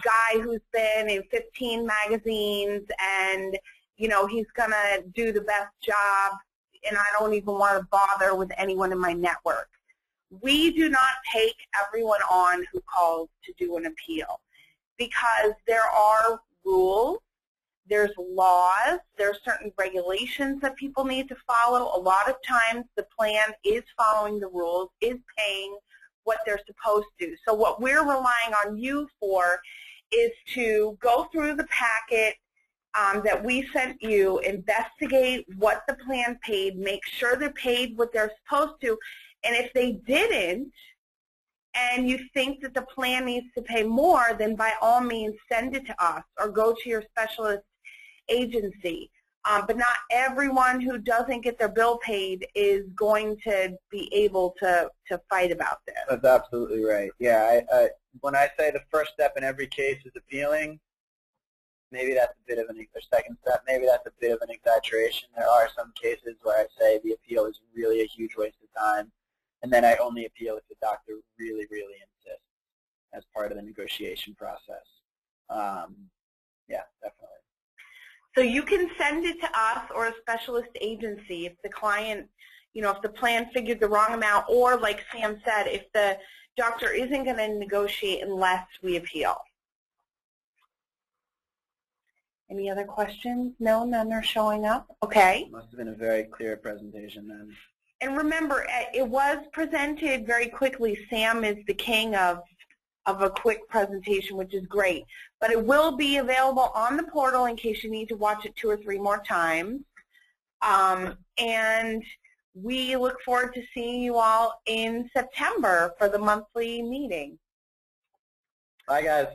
guy who's been in 15 magazines and, he's going to do the best job, and I don't even want to bother with anyone in my network. We do not take everyone on who calls to do an appeal because there are rules, there's laws, there are certain regulations that people need to follow. A lot of times the plan is following the rules, is paying what they're supposed to. So what we're relying on you for is to go through the packet that we sent you, investigate what the plan paid, make sure they're paid what they're supposed to, and if they didn't, and you think that the plan needs to pay more, then by all means send it to us or go to your specialist agency. But not everyone who doesn't get their bill paid is going to be able to fight about this. That's absolutely right. Yeah, when I say the first step in every case is appealing, maybe that's a bit of or second step, maybe that's a bit of an exaggeration. There are some cases where I say the appeal is really a huge waste of time, and then I only appeal if the doctor really, really insists as part of the negotiation process. Yeah, definitely. So you can send it to us or a specialist agency if the client, if the plan figured the wrong amount, or like Sam said, if the doctor isn't going to negotiate unless we appeal. Any other questions? No, none are showing up. Okay. Must have been a very clear presentation then. And remember, it was presented very quickly. Sam is the king of a quick presentation, which is great. But it will be available on the portal in case you need to watch it 2 or 3 more times. And we look forward to seeing you all in September for the monthly meeting. Bye, guys.